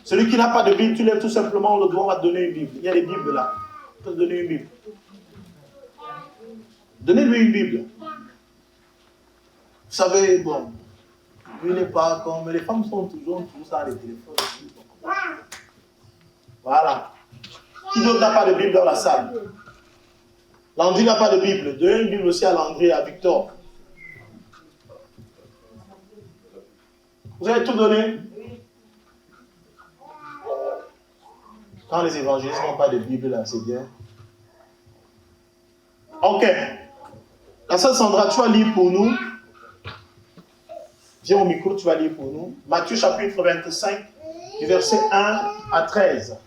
Celui qui n'a pas de Bible, tu lèves tout simplement le doigt, on va te donner une Bible. Il y a des Bibles là. On va te donner une Bible. Donnez-lui une Bible. Vous savez, bon, lui n'est pas comme... Les femmes sont toujours ça, les téléphones. Voilà. Qui d'autre n'a pas de Bible dans la salle? Landry n'a pas de Bible. Donnez une Bible aussi à Landry et à Victor. Vous avez tout donné? Quand les évangélistes n'ont pas de Bible, là, c'est bien. Ok. La sœur Sandra, tu vas lire pour nous. Viens au micro, tu vas lire pour nous. Matthieu chapitre 25, du verset 1 à 13.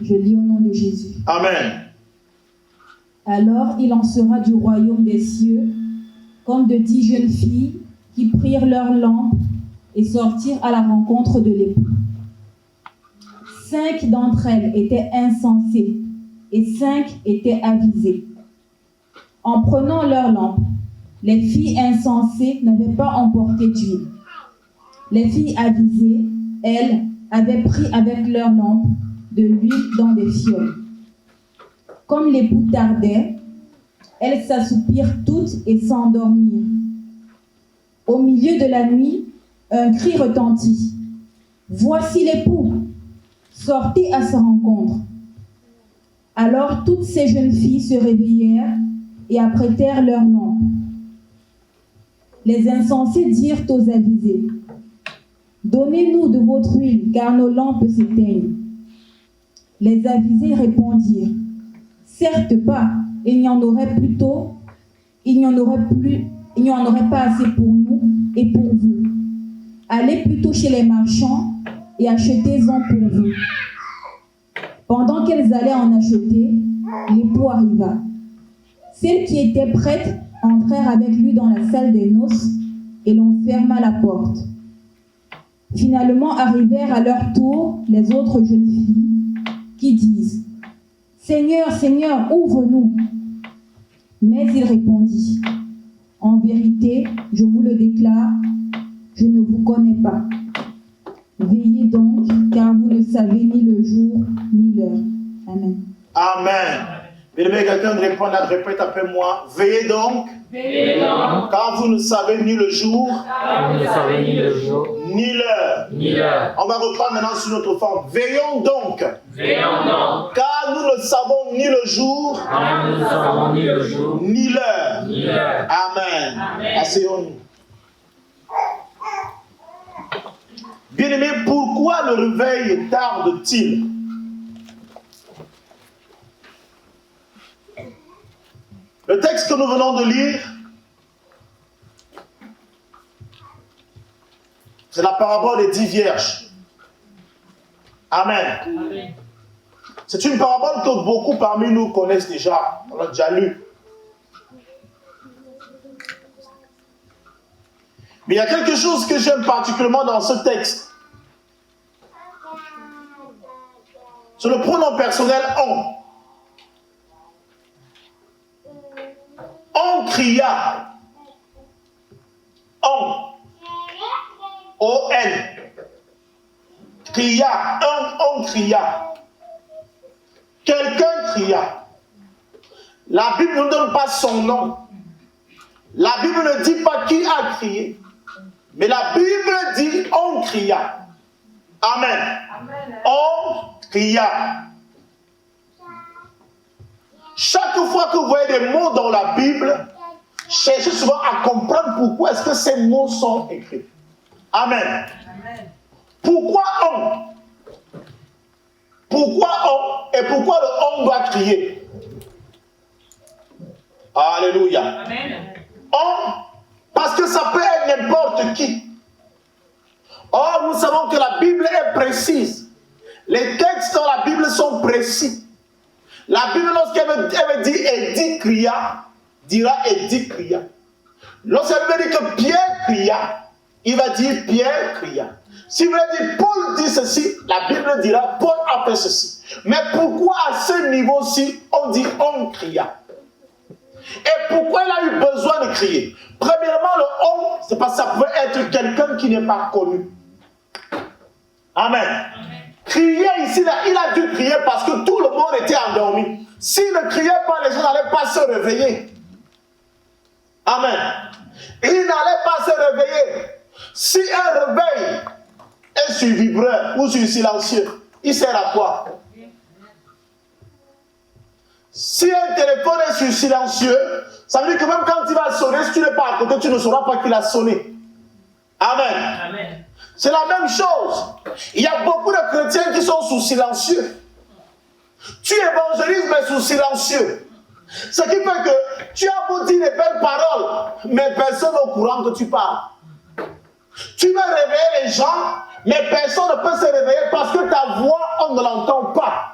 Je lis au nom de Jésus. Amen. Alors il en sera du royaume des cieux comme de 10 jeunes filles qui prirent leurs lampes et sortirent à la rencontre de l'époux. 5 d'entre elles étaient insensées et 5 étaient avisées. En prenant leurs lampes, les filles insensées n'avaient pas emporté d'huile. Les filles avisées, elles, avaient pris avec leurs lampes de l'huile dans des fioles. Comme l'époux tardait, elles s'assoupirent toutes et s'endormirent. Au milieu de la nuit, un cri retentit. « Voici l'époux! Sortez à sa rencontre. » Alors toutes ces jeunes filles se réveillèrent et apprêtèrent leurs lampes. Les insensés dirent aux avisés, « Donnez-nous de votre huile, car nos lampes s'éteignent. » Les avisés répondirent, « Certes pas, il n'y en aurait pas assez pour nous et pour vous. Allez plutôt chez les marchands et achetez-en pour vous. » Pendant qu'elles allaient en acheter, l'époux arriva. Celles qui étaient prêtes entrèrent avec lui dans la salle des noces et l'on ferma la porte. Finalement arrivèrent à leur tour les autres jeunes filles qui disent « Seigneur, Seigneur, ouvre-nous » Mais il répondit « En vérité, je vous le déclare, je ne vous connais pas. Veillez donc, car vous ne savez ni le jour ni l'heure. » Amen. Amen. Bien-aimé, quelqu'un répète après moi. Veillez donc. Veillez donc. Car vous ne savez ni le jour. Car vous ne savez ni le jour. Ni l'heure. Ni l'heure. On va reprendre maintenant sur notre forme. Veillons donc. Veillons donc. Car nous ne savons ni le jour. Car nous ne savons ni le jour. Ni l'heure. Ni l'heure. Amen. Amen. Asseyons-nous. Bien-aimé, pourquoi le réveil tarde-t-il? Le texte que nous venons de lire, c'est la parabole des 10 vierges. Amen. Amen. C'est une parabole que beaucoup parmi nous connaissent déjà. On l'a déjà lu. Mais il y a quelque chose que j'aime particulièrement dans ce texte. C'est le pronom personnel on. On cria. On. O-N. Cria. On cria. Quelqu'un cria. La Bible ne donne pas son nom. La Bible ne dit pas qui a crié. Mais la Bible dit on cria. Amen. Amen. On cria. Chaque fois que vous voyez des mots dans la Bible, cherchez souvent à comprendre pourquoi est-ce que ces mots sont écrits. Amen. Amen. Pourquoi on? Pourquoi on? Et pourquoi le on doit crier? Alléluia. Amen. On, parce que ça peut être n'importe qui. Or, nous savons que la Bible est précise. Les textes dans la Bible sont précis. La Bible, lorsqu'elle veut dire Édith cria, dira Édith cria. Lorsqu'elle veut dire que Pierre cria, il va dire Pierre cria. Si vous voulez dire Paul dit ceci, la Bible dira Paul a fait ceci. Mais pourquoi à ce niveau-ci, on dit on cria? Et pourquoi il a eu besoin de crier? Premièrement, le on, c'est parce que ça pouvait être quelqu'un qui n'est pas connu. Amen. Crier ici, là, il a dû crier parce que tout le monde était endormi. S'il ne criait pas, les gens n'allaient pas se réveiller. Amen. Il n'allait pas se réveiller. Si un réveil est sur vibreur ou sur silencieux, il sert à quoi? Si un téléphone est sur silencieux, ça veut dire que même quand il va sonner, si tu n'es pas à côté, tu ne sauras pas qu'il a sonné. Amen. Amen. C'est la même chose. Il y a beaucoup de chrétiens qui sont sous silencieux. Tu évangélises mais sous silencieux. Ce qui fait que tu as beau dire des belles paroles, mais personne n'est au courant que tu parles. Tu veux réveiller les gens, mais personne ne peut se réveiller parce que ta voix, on ne l'entend pas.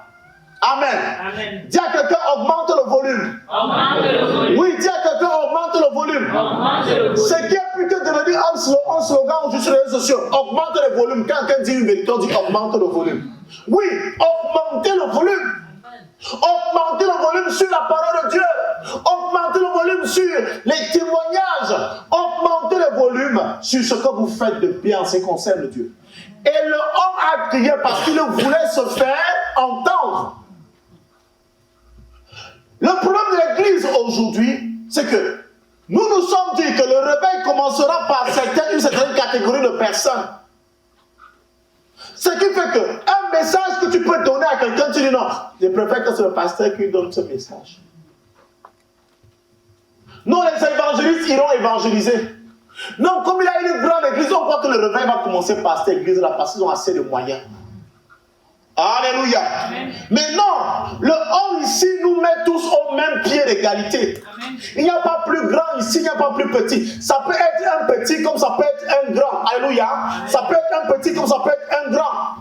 Amen. Amen. Dis à quelqu'un, augmente le volume. Augmente le volume. Oui, dis à quelqu'un, augmente le volume. Augmente le volume. Ce qui est plutôt de dire un slogan ou juste sur les réseaux sociaux, augmente le volume. Quand quelqu'un dit une vérité, on dit augmente le volume. Oui, augmentez le volume. Augmentez le volume sur la parole de Dieu. Augmentez le volume sur les témoignages. Augmentez le volume sur ce que vous faites de bien en ce qui concerne Dieu. Et le homme a crié parce qu'il voulait se faire entendre. Le problème de l'église aujourd'hui, c'est que nous nous sommes dit que le réveil commencera par une certaine catégorie de personnes. Ce qui fait qu'un message que tu peux donner à quelqu'un, tu dis non, je préfère que c'est le pasteur qui donne ce message. Non, les évangélistes iront évangéliser. Non, comme il y a une grande église, on croit que le réveil va commencer par cette église-là parce qu'ils ont assez de moyens. Alléluia. Amen. Mais non, le homme ici nous met tous au même pied d'égalité. Il n'y a pas plus grand ici, il n'y a pas plus petit. Ça peut être un petit comme ça peut être un grand. Alléluia. Ça peut être un petit comme ça peut être un grand.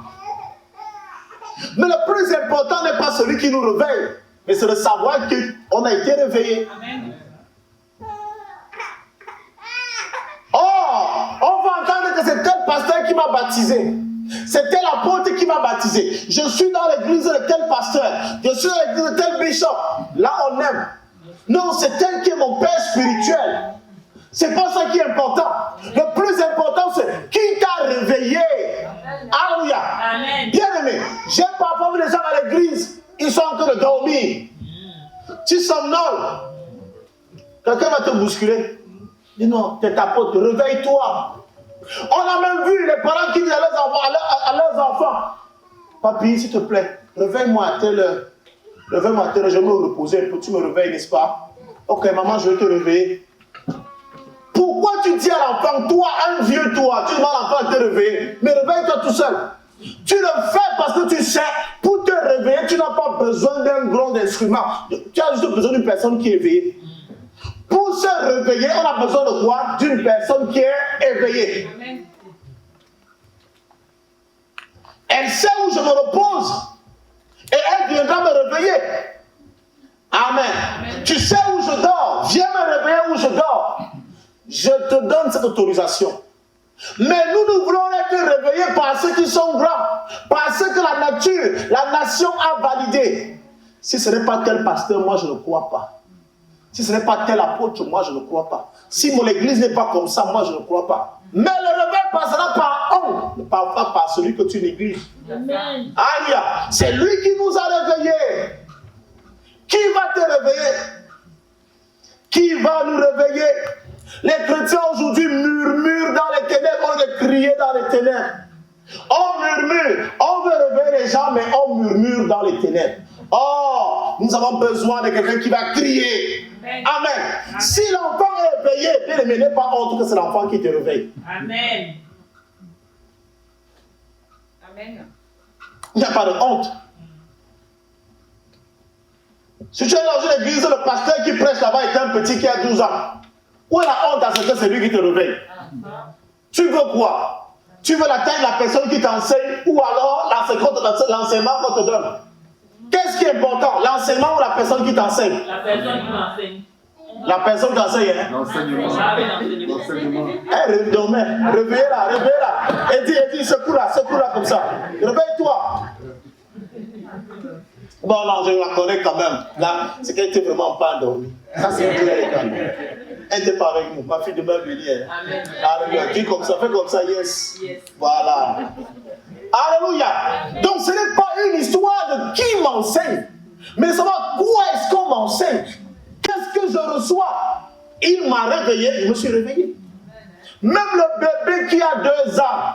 Mais le plus important n'est pas celui qui nous réveille, mais c'est de savoir qu'on a été réveillé. Amen. Oh, on va entendre que c'est tel pasteur qui m'a baptisé. C'est tel apôtre qui m'a baptisé. Je suis dans l'église de tel pasteur. Je suis dans l'église de tel bishop. Là, on aime. Non, c'est tel qui est mon père spirituel. C'est pas ça qui est important. Le plus important, c'est qui t'a réveillé. Alléluia. Amen. Bien aimé, j'ai parfois vu des gens à l'église, ils sont en train de dormir. Tu somnoles. Quelqu'un va te bousculer. Dis non, t'es ta pote, réveille-toi. On a même vu les parents qui disent à leurs enfants, papy, s'il te plaît, réveille-moi à telle heure. Réveille-moi à telle heure, je vais me reposer un peu. Tu me réveilles, n'est-ce pas? Ok, maman, je vais te réveiller. Pourquoi tu dis à l'enfant, toi, un vieux toi, tu demandes à l'enfant de te réveiller, mais réveille-toi tout seul. Tu le fais parce que tu sais, pour te réveiller, tu n'as pas besoin d'un grand instrument. Tu as juste besoin d'une personne qui est éveillée. Pour se réveiller, on a besoin de quoi? D'une personne qui est éveillée. Amen. Elle sait où je me repose. Et elle viendra me réveiller. Amen. Amen. Tu sais où je dors. Viens me réveiller où je dors. Je te donne cette autorisation. Mais nous voulons être réveillés par ceux qui sont grands. Par ceux que la nature, la nation a validé. Si ce n'est pas tel pasteur, moi je ne crois pas. Si ce n'est pas tel apôtre, moi je ne crois pas. Si mon église n'est pas comme ça, moi je ne crois pas. Mais le réveil passera par honte, pas par celui que tu négliges. Amen. Aïe, c'est lui qui nous a réveillés. Qui va te réveiller? Qui va nous réveiller? Les chrétiens aujourd'hui murmurent dans les ténèbres, on veut crier dans les ténèbres. On murmure, on veut réveiller les gens, mais on murmure dans les ténèbres. Oh, nous avons besoin de quelqu'un qui va crier. Amen. Amen. Si l'enfant est éveillé, bien aimé, n'aie pas honte que c'est l'enfant qui te réveille. Amen. Amen. Il n'y a pas de honte. Si tu es dans une église, le pasteur qui prêche là-bas est un petit qui a 12 ans. Où est la honte à ce que c'est lui qui te réveille? Tu veux quoi? Tu veux la taille de la personne qui t'enseigne ou alors l'enseignement qu'on te donne? Qu'est-ce qui est important? L'enseignement ou la personne qui t'enseigne? La personne qui m'enseigne. La personne qui t'enseigne, hein? L'enseignement. Réveille-la, réveille-la. Et dis, secoue-la comme ça. Réveille-toi. Bon, non, je la connais quand même. Là, c'est qu'elle n'était vraiment pas endormie. Ça, c'est une claire école. Elle n'était pas avec nous. Ma fille demeure venir. Amen. Alléluia. Dis comme ça, fais comme ça, yes. Voilà. Alléluia. Donc, ce n'est pas une histoire de qui m'enseigne, mais de savoir quoi est-ce qu'on m'enseigne. Qu'est-ce que je reçois? Il m'a réveillé, je me suis réveillé. Même le bébé qui a 2 ans,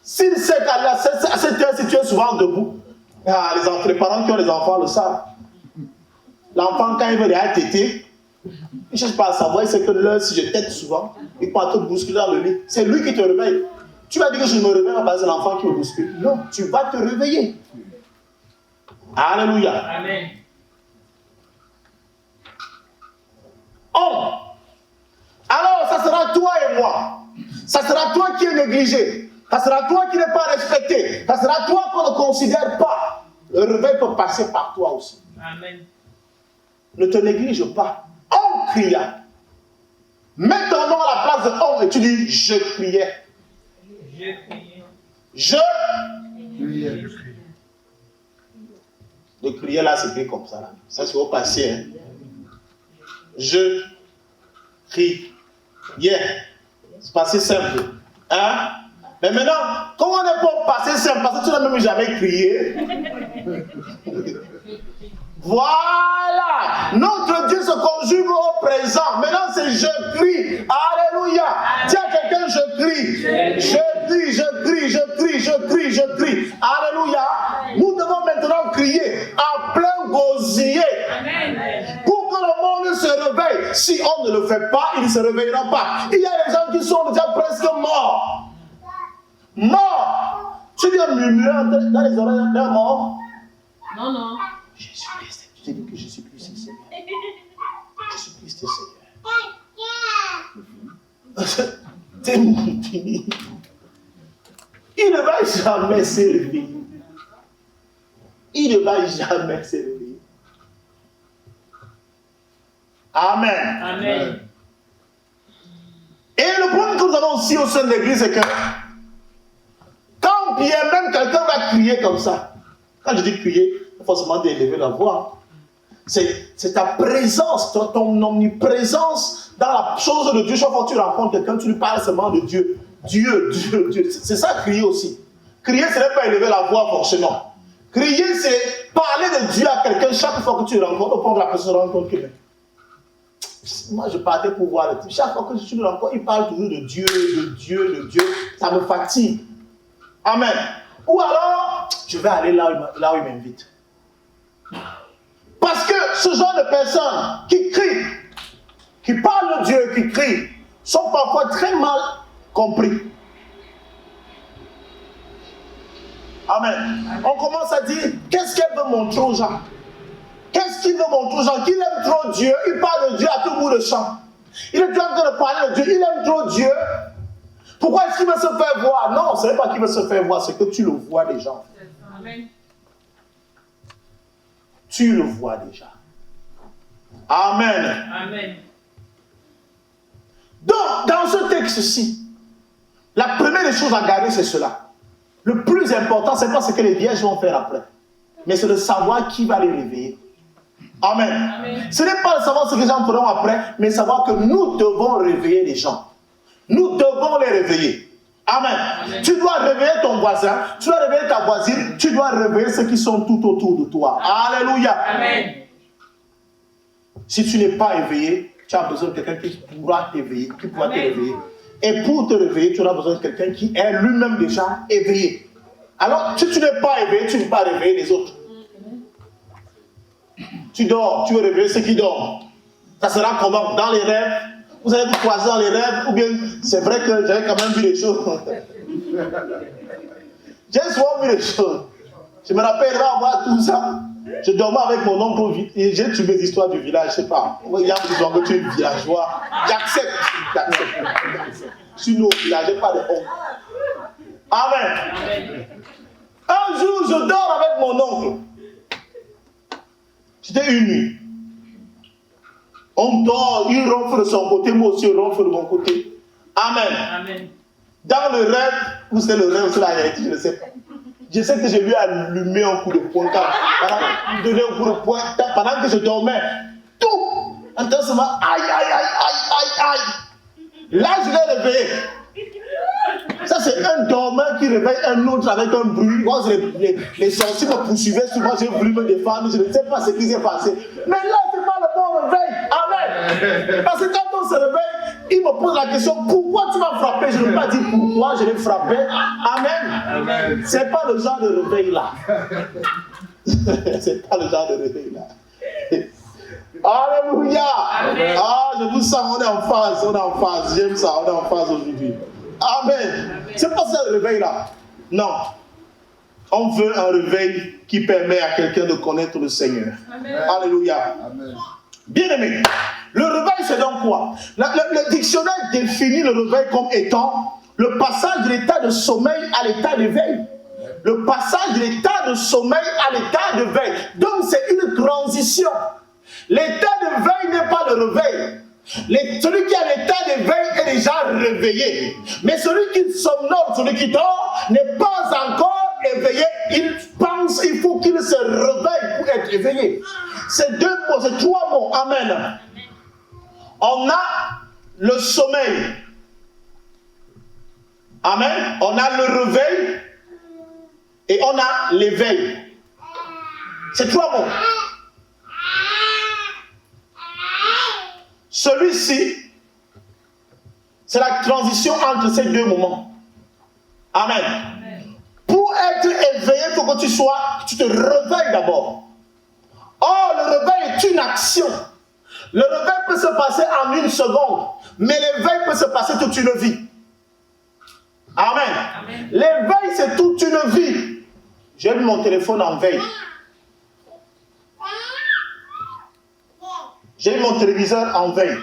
s'il sait qu'à cette heure, si tu es souvent debout, les parents qui ont les enfants le savent. L'enfant, quand il veut aller téter, il ne cherche pas à savoir, il sait que l'heure, si je tète souvent, il peut te bousculer dans le lit. C'est lui qui te réveille. Tu vas dire que je me réveille, c'est l'enfant qui me bouscule. Non, tu vas te réveiller. Alléluia. Amen. Oh. Alors, ça sera toi et moi. Ça sera toi qui es négligé. Ça sera toi qui n'est pas respecté. Ça sera toi qu'on ne considère pas. Le réveil peut passer par toi aussi. Amen. Ne te néglige pas. On cria. Mets ton nom à la place de on et tu dis je criais. Je criais. Le crier là, c'est comme ça. Là. Ça, c'est au passé. Hein. Je crie. Yeah. C'est passé simple. Hein? Mais maintenant, comment on est pour passer simple? Parce que tu n'as même jamais crié. Voilà. Notre Dieu se conjugue au présent. Maintenant, c'est je crie. Alléluia. Dis à quelqu'un, je crie. Je crie, je crie, je crie, je crie, je crie. Alléluia. Nous devons maintenant crier à plein gosier. Pour que le monde se réveille. Si on ne le fait pas, il ne se réveillera pas. Il y a des gens qui sont déjà presque morts. Mort. Tu viens murmurer dans les oreilles d'un mort? Non, non. Jésus-Christ, tu t'es dit que Jésus-Christ est Seigneur. Jésus-Christ est Seigneur. T'es fini. Il ne va jamais s'élever. Il ne va jamais s'élever. Amen. Amen. Et le problème que nous avons aussi au sein de l'église, c'est que quand bien même quelqu'un va crier comme ça, quand je dis crier, il faut forcément d'élever la voix. C'est ta présence, ton omniprésence dans la chose de Dieu. Chaque fois que tu rencontres quelqu'un, tu lui parles seulement de Dieu. Dieu. C'est ça crier aussi. Crier, ce n'est pas élever la voix forcément. Crier, c'est parler de Dieu à quelqu'un chaque fois que tu le rencontres, au point que la personne se rend compte que moi je partais pour voir le type. Chaque fois que tu le rencontres, il parle toujours de Dieu, de Dieu, de Dieu. Ça me fatigue. Amen. Ou alors, je vais aller là où il m'invite. Parce que ce genre de personnes qui crient, qui parlent de Dieu, qui crient, sont parfois très mal compris. Amen. On commence à dire, qu'est-ce qu'elle veut montrer aux gens? Qu'est-ce qu'il veut montrer aux gens? Qu'il aime trop Dieu, il parle de Dieu à tout bout de champ. Il est en train de parler de Dieu, il aime trop Dieu. Pourquoi est-ce qu'il veut se faire voir? Non, ce n'est pas qu'il veut se faire voir, c'est que tu le vois déjà. Amen. Tu le vois déjà. Amen. Amen. Donc, dans ce texte-ci, la première des choses à garder, c'est cela. Le plus important, ce n'est pas ce que les vierges vont faire après, mais c'est de savoir qui va les réveiller. Amen. Amen. Ce n'est pas de savoir ce que les gens feront après, mais savoir que nous devons réveiller les gens. Nous devons les réveiller. Amen. Amen. Tu dois réveiller ton voisin, tu dois réveiller ta voisine, tu dois réveiller ceux qui sont tout autour de toi. Alléluia. Amen. Si tu n'es pas éveillé, tu as besoin de quelqu'un qui pourra t'éveiller, qui pourra te réveiller. Et pour te réveiller, tu auras besoin de quelqu'un qui est lui-même déjà éveillé. Alors, si tu n'es pas éveillé, tu ne peux pas réveiller les autres. Tu dors, tu veux réveiller ceux qui dorment. Ça sera comment? Dans les rêves? Vous allez vous croiser dans les rêves? Ou bien, c'est vrai que j'avais quand même vu les choses. J'ai souvent vu les choses. Je me rappelle avoir tout ça. Je dormais avec mon oncle et j'ai tué des histoires du village, je sais pas. Il y a des histoires que tu es villageois. J'accepte. Je suis né au village, j'ai pas de honte. Amen. Un jour, je dors avec mon oncle. C'était une nuit. On dort, il ronfle de son côté, moi aussi je ronfle de mon côté. Amen. Amen. Dans le rêve, ou c'est le rêve, c'est la réalité, je ne sais pas. Je sais que je lui ai allumé un coup de poing, donné un coup de poing, pendant que je dormais. Tout intensement, aïe, aïe, aïe, aïe, aïe, aïe. Là, je l'ai réveillé. Ça, c'est un dormeur qui réveille un autre avec un bruit. Moi, les sorciers me poursuivaient souvent, j'ai voulu me défendre, je ne sais pas ce qui s'est passé. Mais là, c'est pas le bon réveil. Amen. Parce que quand on se réveille, il me pose la question, pourquoi tu m'as frappé? Je ne peux pas dire pourquoi je l'ai frappé. Amen. Amen. C'est pas le genre de réveil là. C'est pas le genre de réveil là. Alléluia. Amen. Ah, je vous sens, on est en phase, on est en phase. J'aime ça, on est en phase aujourd'hui. Amen. C'est pas ça le réveil là. Non. On veut un réveil qui permet à quelqu'un de connaître le Seigneur. Amen. Alléluia. Amen. Bien aimé, le réveil c'est donc quoi? Le dictionnaire définit le réveil comme étant le passage de l'état de sommeil à l'état d'éveil. Le passage de l'état de sommeil à l'état d'éveil. Donc c'est une transition. L'état d'éveil n'est pas le réveil. Celui qui a l'état d'éveil est déjà réveillé. Mais celui qui somnole, celui qui dort, n'est pas encore éveillé. Il pense, il faut qu'il se réveille pour être éveillé. C'est deux mots, c'est trois mots. Amen. On a le sommeil. Amen. On a le réveil et on a l'éveil. C'est trois mots. Celui-ci, c'est la transition entre ces deux moments. Amen. Amen. Pour être éveillé, il faut que tu te réveilles d'abord. Or, le réveil est une action. Le réveil peut se passer en une seconde, mais l'éveil peut se passer toute une vie. Amen. Amen. L'éveil, c'est toute une vie. J'ai mis mon téléphone en veille. J'ai mis mon téléviseur en veille.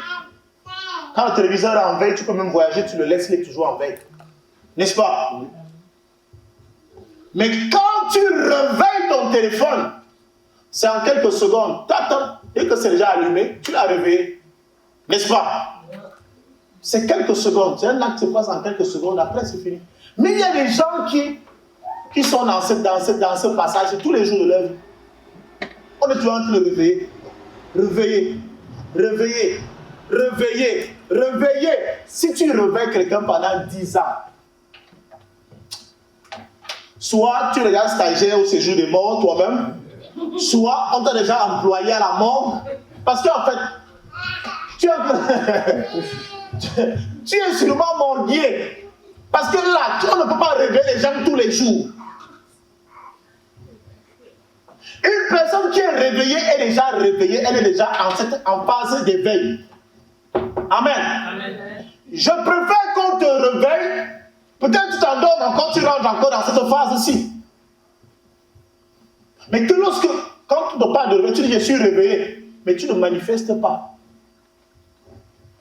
Quand le téléviseur est en veille, tu peux même voyager, tu le laisses, il est toujours en veille. N'est-ce pas? Oui. Mais quand tu réveilles ton téléphone, c'est en quelques secondes. T'attends, et que c'est déjà allumé, tu l'as réveillé. N'est-ce pas? C'est quelques secondes. C'est un acte qui se passe en quelques secondes, après c'est fini. Mais il y a des gens qui sont dans ce passage tous les jours de leur vie. On est toujours en train de réveiller. Réveiller, réveiller, réveiller, réveiller. Si tu réveilles quelqu'un pendant 10 ans, soit tu regardes stagiaire au séjour des morts toi-même, soit on t'a déjà employé à la mort, parce qu'en fait, tu es sûrement mordier. Parce que là, on ne peut pas réveiller les gens tous les jours. Une personne qui est réveillée est déjà réveillée, elle est déjà en phase d'éveil. Amen. Amen. Je préfère qu'on te réveille, peut-être tu t'endormes encore, tu rentres encore dans cette phase-ci. Mais que lorsque, quand tu ne pas de réveil, tu dis je suis réveillé, mais tu ne manifestes pas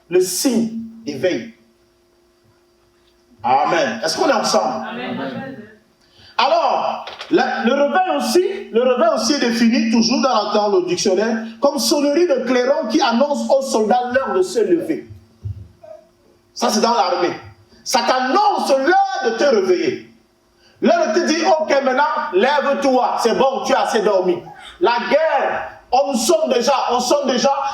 le signe d'éveil. Amen. Est-ce qu'on est ensemble? Amen. Alors, le réveil aussi est défini toujours dans le dictionnaire comme sonnerie de clairon qui annonce aux soldats l'heure de se lever. Ça, c'est dans l'armée. Ça t'annonce l'heure de te réveiller. L'heure de te dire, ok, maintenant, lève-toi, c'est bon, tu as assez dormi. La guerre, on sonne déjà,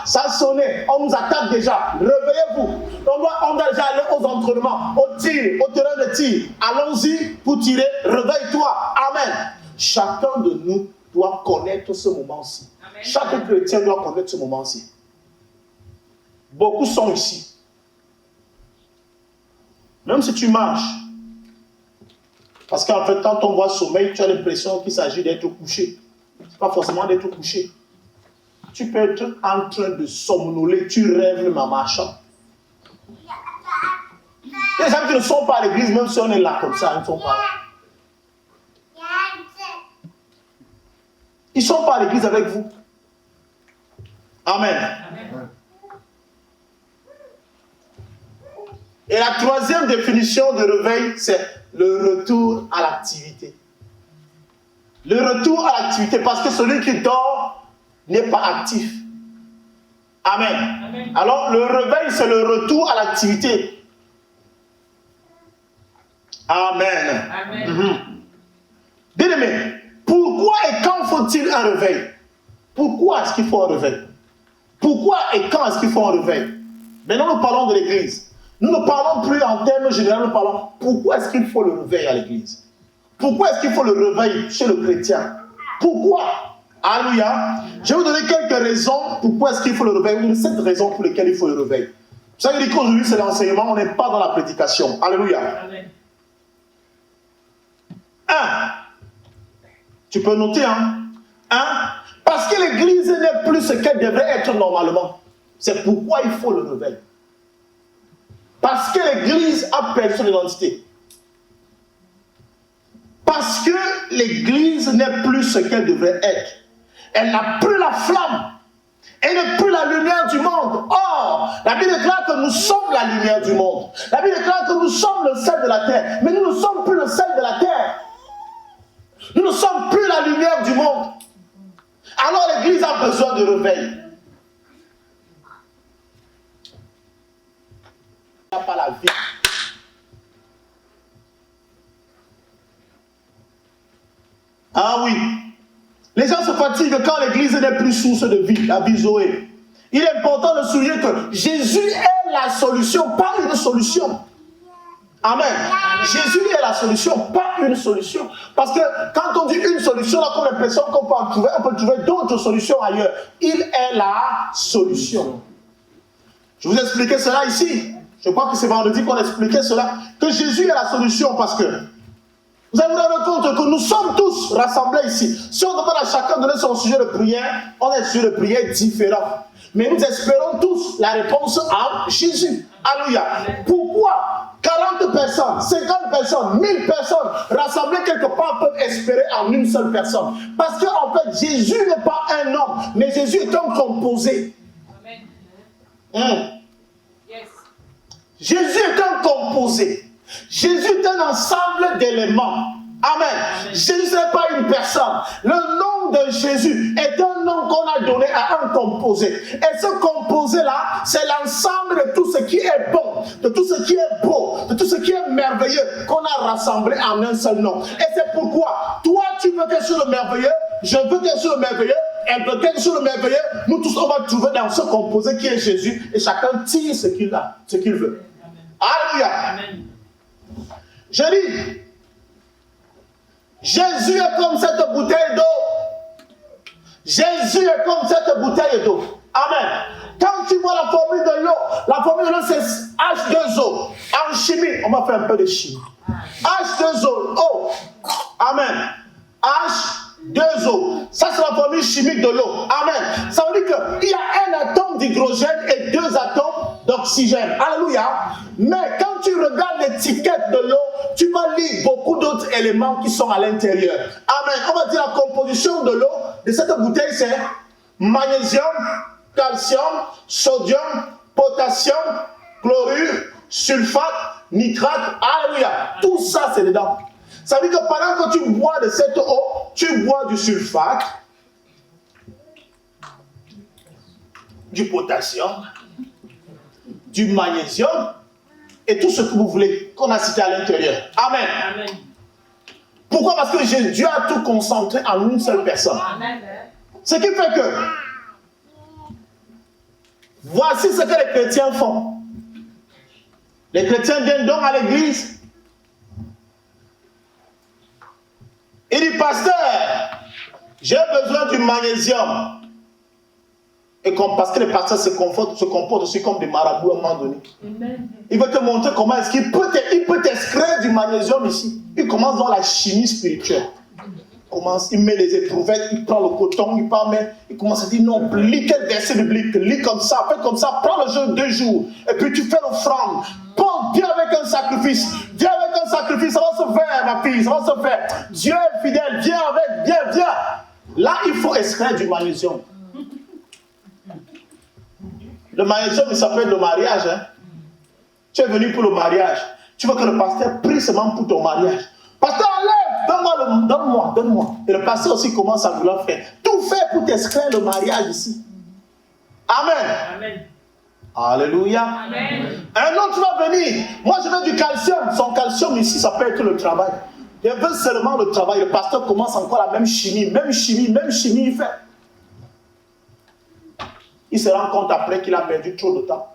ça a sonné, on nous attaque déjà, réveillez-vous. On doit déjà aller aux entraînements, au tir, au terrain de tir. Allons-y pour tirer, réveille-toi. Amen. Chacun de nous doit connaître ce moment-ci. Amen. Chaque chrétien doit connaître ce moment-ci. Beaucoup sont ici. Même si tu marches, parce qu'en fait, quand on voit sommeil, tu as l'impression qu'il s'agit d'être couché. Ce n'est pas forcément d'être couché. Tu peux être en train de somnoler, tu rêves même en marchant. Les gens qui ne sont pas à l'église, même si on est là comme ça, ils ne sont pas là. Ils ne sont pas à l'église avec vous. Amen. Amen. Et la troisième définition de réveil, c'est le retour à l'activité. Le retour à l'activité, parce que celui qui dort n'est pas actif. Amen. Amen. Alors, le réveil, c'est le retour à l'activité. Amen. Amen. Bien-aimé, pourquoi et quand faut-il un réveil? Pourquoi est-ce qu'il faut un réveil? Pourquoi et quand est-ce qu'il faut un réveil? Maintenant, nous parlons de l'église. Nous ne parlons plus en termes généraux, nous parlons pourquoi est-ce qu'il faut le réveil à l'église? Pourquoi est-ce qu'il faut le réveil chez le chrétien? Pourquoi? Alléluia. Je vais vous donner quelques raisons pourquoi est-ce qu'il faut le réveil. 7 raisons pour lesquelles il faut le réveil. Vous savez qu'aujourd'hui c'est l'enseignement, on n'est pas dans la prédication. Alléluia. Amen. 1. Tu peux noter, hein? 1. Parce que l'église n'est plus ce qu'elle devrait être normalement. C'est pourquoi il faut le réveil. Parce que l'église a perdu son identité. Parce que l'église n'est plus ce qu'elle devrait être. Elle n'a plus la flamme. Elle n'est plus la lumière du monde. Or, la Bible déclare que nous sommes la lumière du monde. La Bible déclare que nous sommes le sel de la terre. Mais nous ne sommes plus le sel de la terre. Nous ne sommes plus la lumière du monde. Alors l'église a besoin de réveil. Il n'y a pas la vie. Ah oui. Les gens se fatiguent quand l'église n'est plus source de vie, la vie Zoé. Il est important de souligner que Jésus est la solution, pas une solution. Amen. Jésus est la solution, pas une solution. Parce que quand on dit une solution, on a l'impression qu'on peut trouver d'autres solutions ailleurs. Il est la solution. Je vous ai expliqué cela ici. Je crois que c'est vendredi qu'on a expliqué cela. Que Jésus est la solution parce que vous allez vous rendre compte que nous sommes tous rassemblés ici. Si on demande à chacun de donner son sujet de prière, on a un sujet de prière différent. Mais nous espérons tous la réponse à Jésus. Alléluia. Pourquoi 40 personnes, 50 personnes, 1000 personnes rassemblées quelque part peuvent espérer en une seule personne? Parce qu'en fait, Jésus n'est pas un homme, mais Jésus est un composé. Amen. Yes. Jésus est un composé. Jésus est un ensemble d'éléments. Amen. Amen. Jésus n'est pas une personne. Le nom de Jésus est un nom qu'on a donné à un composé. Et ce composé-là, c'est l'ensemble de tout ce qui est bon, de tout ce qui est beau, de tout ce qui est merveilleux qu'on a rassemblé en un seul nom. Et c'est pourquoi, toi, tu veux quelque chose de merveilleux, je veux quelque chose de merveilleux, elle veut quelque chose de merveilleux. Nous tous, on va trouver dans ce composé qui est Jésus et chacun tire ce qu'il a, ce qu'il veut. Alléluia. Amen. Je dis, Jésus est comme cette bouteille d'eau. Jésus est comme cette bouteille d'eau. Amen. Quand tu vois la formule de l'eau, c'est H2O. En chimie, on va faire un peu de chimie. H2O. O. Amen. H2O. Ça, c'est la formule chimique de l'eau. Amen. Ça veut dire qu'il y a un atome d'hydrogène et 2 atomes d'oxygène. Alléluia. Mais quand tu regardes l'étiquette de l'eau, tu vas lire beaucoup d'autres éléments qui sont à l'intérieur. Amen. On va dire la composition de l'eau de cette bouteille, c'est magnésium, calcium, sodium, potassium, chlorure, sulfate, nitrate. Alléluia. Tout ça, c'est dedans. Ça veut dire que pendant que tu bois de cette eau, tu bois du sulfate, du potassium, du magnésium et tout ce que vous voulez qu'on a cité à l'intérieur. Amen. Amen. Pourquoi? Parce que Dieu a tout concentré en une seule personne. Amen. Ce qui fait que voici ce que les chrétiens font. Les chrétiens viennent donc à l'église. Il dit, pasteur, j'ai besoin du magnésium. Et parce que les pasteurs se comportent aussi comme des marabouts à un moment donné. Amen. Il veut te montrer comment est-ce qu'il peut t'extraire du magnésium ici. Il commence dans la chimie spirituelle. Il met les éprouvettes, il prend le coton, il commence à dire non, lis quel verset biblique, lis comme ça, fais comme ça, prends le jeûne 2 jours, et puis tu fais l'offrande. Paul, viens avec un sacrifice, ça va se faire, ma fille, ça va se faire. Dieu est fidèle, viens. Là, il faut extraire du magnésium. Le magnésium, il s'appelle le mariage. Hein? Tu es venu pour le mariage. Tu veux que le pasteur prie seulement pour ton mariage. Pasteur, enlève, donne-moi. Et le pasteur aussi commence à vouloir faire. Tout fait pour t'extraire le mariage ici. Amen. Amen. Alléluia. Amen. Un autre va venir. Moi, je veux du calcium. Son calcium ici, ça peut être le travail. Il veut seulement le travail. Le pasteur commence encore la même chimie, il fait. Il se rend compte après qu'il a perdu trop de temps.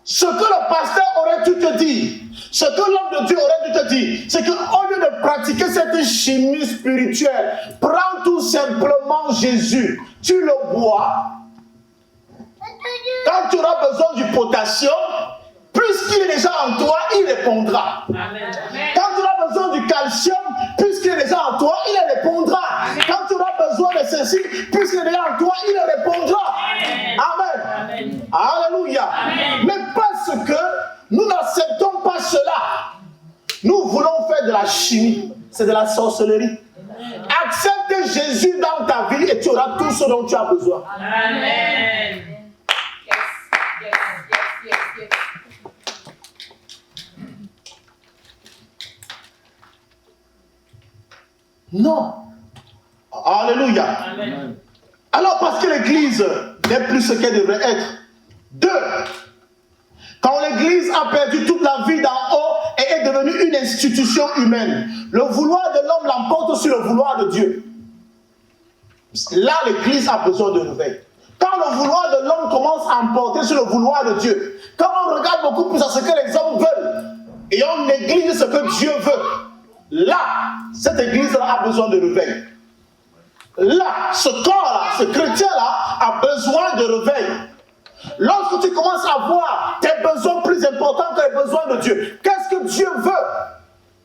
Ce que le pasteur aurait dû te dire, ce que l'homme de Dieu aurait dû te dire, c'est qu'au lieu de pratiquer cette chimie spirituelle, prends tout simplement Jésus, tu le bois. Quand tu auras besoin du potassium, puisqu'il est déjà en toi, il répondra. Amen. Quand tu auras besoin du calcium, puisqu'il est déjà en toi, il répondra. Amen. Quand tu auras besoin de ceci, puisqu'il est déjà en toi, il répondra. Amen. Amen. Alléluia. Amen. Mais parce que nous n'acceptons pas cela, nous voulons faire de la chimie, c'est de la sorcellerie. Amen. Accepte Jésus dans ta vie et tu auras tout ce dont tu as besoin. Amen. Yes. Non. Alléluia. Amen. Alors parce que l'église n'est plus ce qu'elle devrait être. 2. Quand l'église a perdu toute la vie d'en haut et est devenue une institution humaine, le vouloir de l'homme l'emporte sur le vouloir de Dieu. Là, l'église a besoin de réveil. Quand le vouloir de l'homme commence à emporter sur le vouloir de Dieu, quand on regarde beaucoup plus à ce que les hommes veulent et on néglige ce que Dieu veut, là, cette église-là a besoin de réveil. Là, ce corps-là, ce chrétien-là a besoin de réveil. Lorsque tu commences à voir tes besoins plus importants que les besoins de Dieu, qu'est-ce que Dieu veut?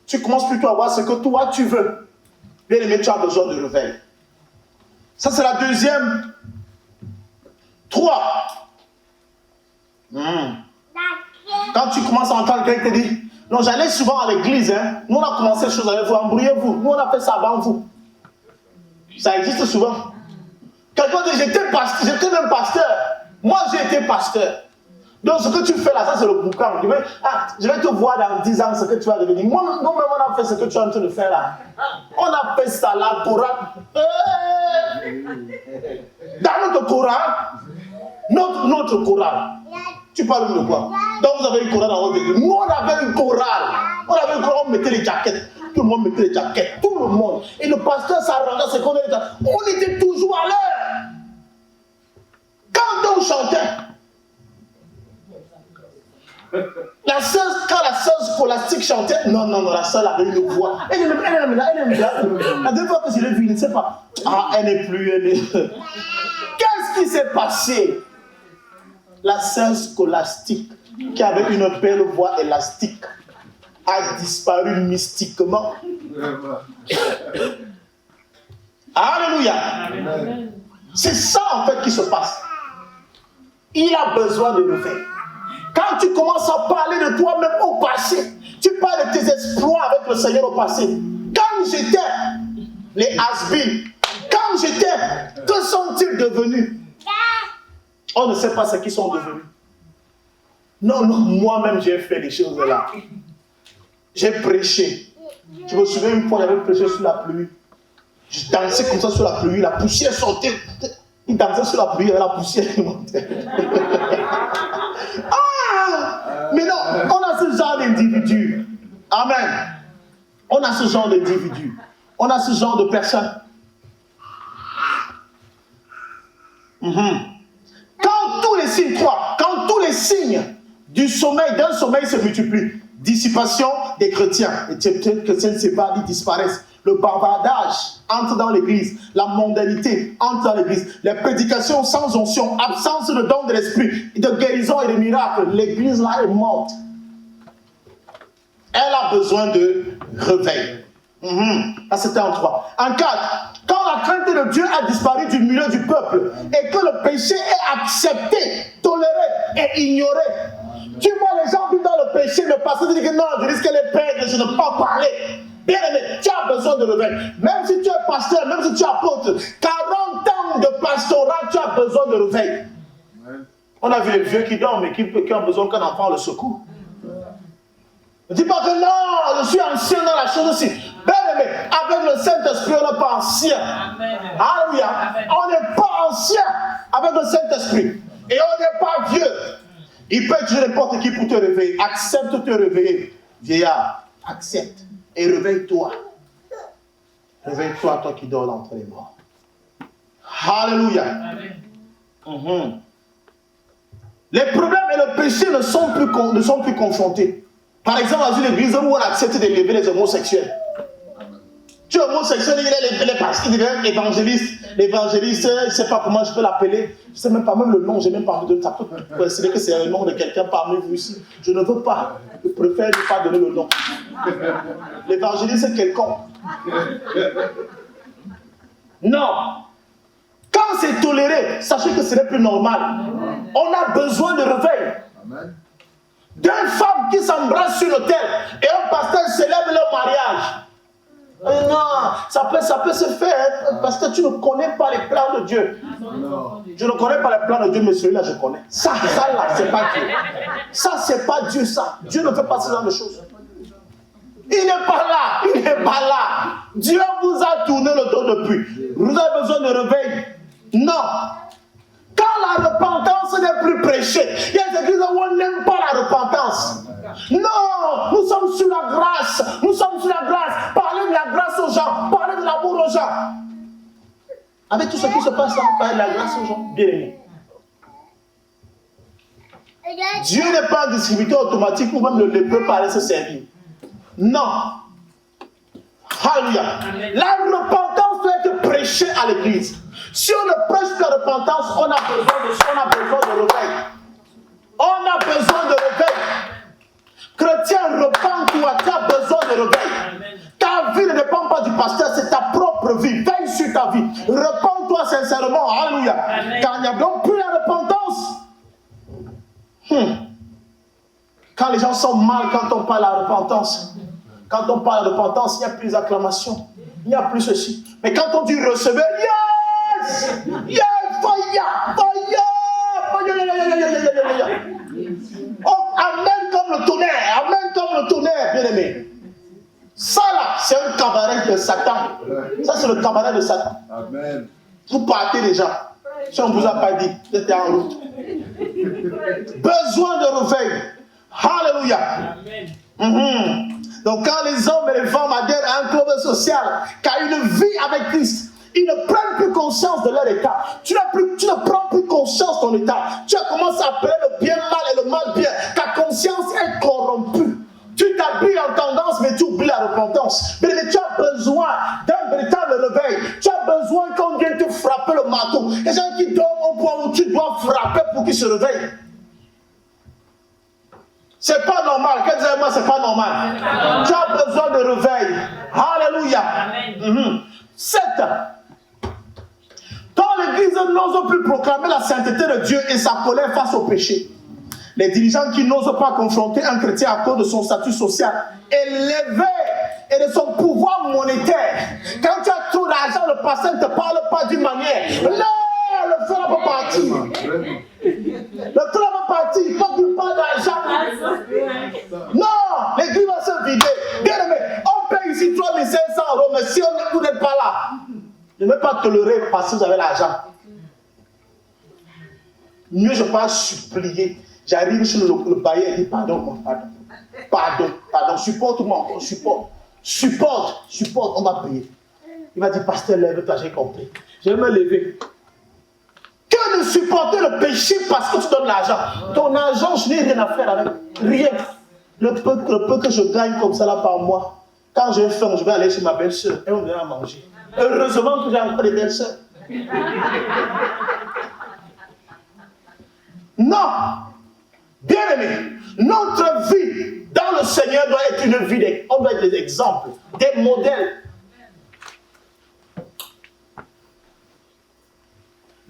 Tu commences plutôt à voir ce que toi tu veux. Bien aimé, tu as besoin de réveil. Ça, c'est la deuxième. 3. Quand tu commences à entendre quelqu'un te dire, non, j'allais souvent à l'église, hein. Nous on a commencé les choses avec vous, embrouillez-vous. Nous on a fait ça avant vous. Ça existe souvent. Quelqu'un dit, j'étais même pasteur. Moi j'ai été pasteur. Donc ce que tu fais là, ça c'est le boucan. Je vais te voir dans 10 ans ce que tu vas devenir. Nous-même on a fait ce que tu es en train de faire là. On a fait ça là, Coran. Dans notre Coran, notre Coran. Tu parles de quoi? Donc vous avez une Coran dans votre église. Nous on avait une Coran. On mettait les jaquettes. Tout le monde mettait les jaquettes. Tout le monde. Et le pasteur s'arrangeait ce qu'on était. On était toujours à l'heure. Quand on chantait, quand la sœur scolastique chantait. Non, la sœur avait une voix. Elle aime là. La dernière fois que je l'ai vue, je ne sais pas. Ah, elle n'est plus. Qu'est-ce qui s'est passé? La sœur scolastique, qui avait une belle voix élastique, a disparu mystiquement. Alléluia. C'est ça en fait qui se passe. Il a besoin de réveil. Quand tu commences à parler de toi-même au passé, tu parles de tes exploits avec le Seigneur au passé. Quand j'étais, les has-been, quand j'étais, que sont-ils devenus? On ne sait pas ce qu'ils sont devenus. Non, moi-même j'ai fait des choses là. J'ai prêché. Je me souviens une fois, j'avais prêché sur la pluie. Je dansais comme ça sur la pluie, la poussière sortait. Il dansait sur la pluie, et la poussière montait. Mais non, on a ce genre d'individu. Amen. On a ce genre d'individu. On a ce genre de personnes. Quand tous les signes croient, quand tous les signes d'un sommeil se multiplient, dissipation des chrétiens, les chrétiens ne savent pas, ils disparaissent. Le bavardage entre dans l'église, la mondanité entre dans l'église, les prédications sans onction, absence de don de l'esprit, de guérison et de miracles, l'église là est morte. Elle a besoin de réveil. Là c'était en 3. En 4, quand la crainte de Dieu a disparu du milieu du peuple et que le péché est accepté, toléré et ignoré, tu vois les gens vivent dans le péché, mais parce que tu dis que non, je risque les perdre, je ne peux pas parler. Bien aimé, tu as besoin de réveil. Même si tu es pasteur, même si tu es apôtre, 40 ans de pastorat, tu as besoin de réveil. On a vu les vieux qui dorment et qui ont besoin qu'un enfant le secoue. Ne dis pas que non, je suis ancien dans la chose aussi. Bien aimé, avec le Saint-Esprit, on n'est pas ancien. Alléluia. On n'est pas ancien avec le Saint-Esprit. Et on n'est pas vieux. Il peut utiliser n'importe qui pour te réveiller. Accepte de te réveiller. Vieillard, accepte. Et réveille-toi. Réveille-toi, toi qui dors entre les morts. Alléluia. Les problèmes et le péché ne sont plus confrontés. Par exemple, dans une église où on accepte d'élever les homosexuels. Tu es homosexuel, il devient évangéliste. L'évangéliste, je ne sais pas comment je peux l'appeler. Je ne sais même pas, même le nom, je n'ai même pas envie de taper. C'est que c'est le nom de quelqu'un parmi vous ici. Je ne veux pas. Je préfère ne pas donner le nom. L'évangéliste est quelqu'un. Non. Quand c'est toléré, sachez que ce n'est plus normal. On a besoin de réveil. Deux femmes qui s'embrassent sur l'autel et un pasteur célèbre leur mariage. Non, ça peut se faire parce que tu ne connais pas les plans de Dieu. Je ne connais pas les plans de Dieu, mais celui-là, je connais. Ça là, c'est pas Dieu. Ça, c'est pas Dieu, ça. Dieu ne fait pas ce genre de choses. Il n'est pas là. Dieu vous a tourné le dos depuis. Vous avez besoin de réveil. Non. Quand la repentance n'est plus prêchée, il y a des églises où on n'aime pas la repentance. Non, nous sommes sur la grâce. Parlez de la grâce aux gens. Parlez de l'amour aux gens. Avec tout ce qui se passe là, parlez de la grâce aux gens. Bien aimés. Dieu n'est pas un distributeur automatique où même le lépreux parlait se servir. Non. Alléluia. La repentance doit être prêchée à l'église. Si on ne prêche la repentance, on a besoin de réveil. On a besoin de réveil. Chrétien, repens-toi, tu as besoin de réveil. Ta vie ne dépend pas du pasteur, c'est ta propre vie. Veille sur ta vie. Repens-toi sincèrement. Alléluia. Car il n'y a donc plus la repentance. Quand les gens sont mal, quand on parle de la repentance, quand on parle de repentance, il n'y a plus d'acclamation. Il n'y a plus ceci. Mais quand on dit recevoir, oh, amen comme le tonnerre, bien aimé. Ça là, c'est un cabaret de Satan. Ça, c'est le cabaret de Satan. Amen. Vous partez déjà. Si on ne vous a pas dit, vous êtes en route. Besoin de réveil. Alléluia. Donc quand les hommes et les femmes adhèrent à un club social, qui a une vie avec Christ, ils ne prennent plus conscience de leur état. Tu ne prends plus conscience de ton état. Tu as commencé à appeler le bien mal et le mal bien. Ta conscience est corrompue. Tu t'habilles tendance, mais tu oublies la repentance. Mais tu as besoin d'un véritable réveil. Tu as besoin qu'on vienne te frapper le marteau. Les gens qui dorment au point où tu dois frapper pour qu'ils se réveillent. C'est pas normal. Qu'est-ce que moi, c'est pas normal. Tu as besoin de réveil. Alléluia. 7. Quand l'Église n'ose plus proclamer la sainteté de Dieu et sa colère face au péché, les dirigeants qui n'osent pas confronter un chrétien à cause de son statut social élevé et de son pouvoir monétaire. Quand tu as trop d'argent, le pasteur ne te parle pas d'une manière. Non, le frère va partir. Le frère va partir. Il faut qu'il parle d'argent. Non, l'église va se vider. Bien aimé, on paye ici 3500 €, mais si vous n'êtes pas là, je ne vais pas tolérer parce que vous avez l'argent. Mieux, je peux supplier. J'arrive sur le bailleur et dis pardon, supporte-moi encore, supporte, on va payer. Il va dire, pasteur, lève-toi, j'ai compris. Je vais me lever. Que de supporter le péché parce que tu donnes l'argent. Ton argent, je n'ai rien à faire avec. Rien. Le peu que je gagne comme ça là par mois, quand j'ai faim, je vais aller chez ma belle-sœur et on viendra manger. Heureusement que j'ai encore des belles-sœurs. Non. Bien aimé, notre vie dans le Seigneur doit être une vie, on doit être des exemples, des modèles.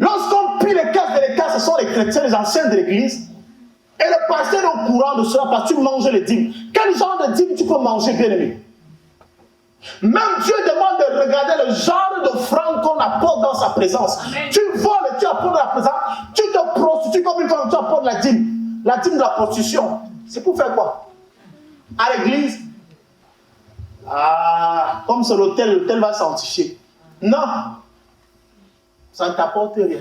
Lorsqu'on plie les casses, ce sont les chrétiens, les anciens de l'église, et le pasteur est au courant de cela parce que tu manges les dîmes. Quel genre de dîmes tu peux manger, bien aimé? Même Dieu demande de regarder le genre d'offrande qu'on apporte dans sa présence. Amen. Tu voles et tu apportes la présence, tu te prostitues comme une femme, tu apportes la dîme. La dîme de la prostitution, c'est pour faire quoi? À l'église? Ah, comme c'est l'autel va sanctifier. Non, ça ne t'apporte rien.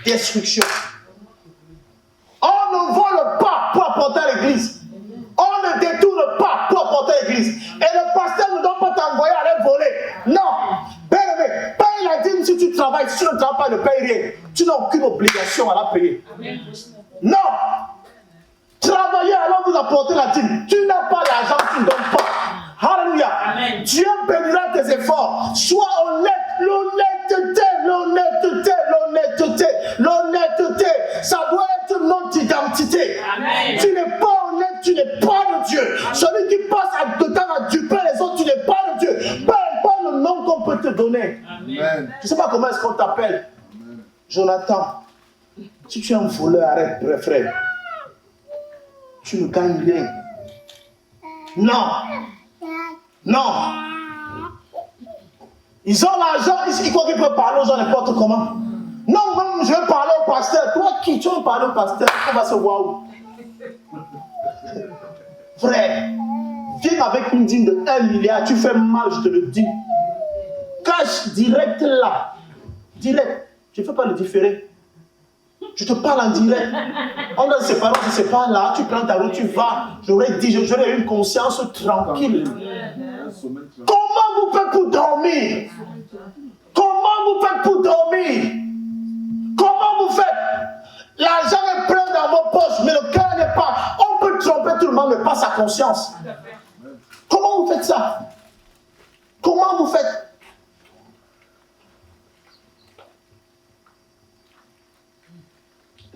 Destruction. On ne vole pas pour apporter à l'église. On ne détourne pas pour apporter à l'église. Et le pasteur ne doit pas t'envoyer à aller voler. Non. Bien-aimé, paye la dîme si tu travailles. Si tu ne travailles pas, ne paye rien. Tu n'as aucune obligation à la payer. Non. Travaillez alors vous apportez la dîme. Tu n'as pas l'argent, tu ne donnes pas. Alléluia. Amen. Dieu bénira tes efforts. Sois honnête. L'honnêteté, ça doit être notre identité. Amen. Tu n'es pas honnête, tu n'es pas de Dieu. Amen. Celui qui passe dedans à duper les autres, tu n'es pas de Dieu. Peu importe le nom qu'on peut te donner. Amen. Tu ne sais pas comment est-ce qu'on t'appelle. Jonathan, si tu es un voleur, arrête, frère. Tu ne gagnes rien. Non. Ils ont l'argent, ils croient qu'ils peuvent parler aux gens n'importe comment. Non, même je vais parler au pasteur. Toi qui tu veux parler au pasteur, on va se voir où? Frère, viens avec une dîme de 1 milliard, tu fais mal, je te le dis. Cache direct là. Direct. Je ne fais pas le différer. Je te parle en direct. On doit se séparer, on se sépare là, tu prends ta route, tu vas. J'aurais dit, j'aurais une conscience tranquille. Comment vous faites pour dormir? Comment vous faites? L'argent est plein dans vos poches, mais le cœur n'est pas. On peut tromper tout le monde, mais pas sa conscience. Comment vous faites ça? Comment vous faites?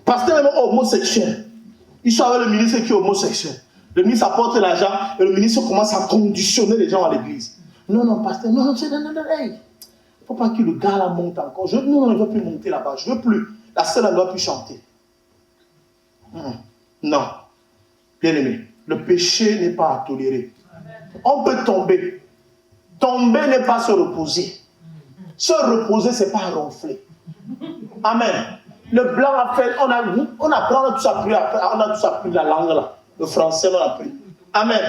Pasteur est homosexuel. Il soit avec le ministre qui est homosexuel. Le ministre apporte l'argent et le ministre commence à conditionner les gens à l'église. Non, pasteur, non, hey. Il ne faut pas que le gars là monte encore. Non, il ne veut plus monter là-bas. Je ne veux plus. La sœur ne doit plus chanter. Non. Bien aimé, le péché n'est pas à tolérer. On peut tomber. Tomber n'est pas se reposer. Se reposer, ce n'est pas ronfler. Amen. Le blanc a fait, on a tous appris la langue là. Le français, on a appris. Amen.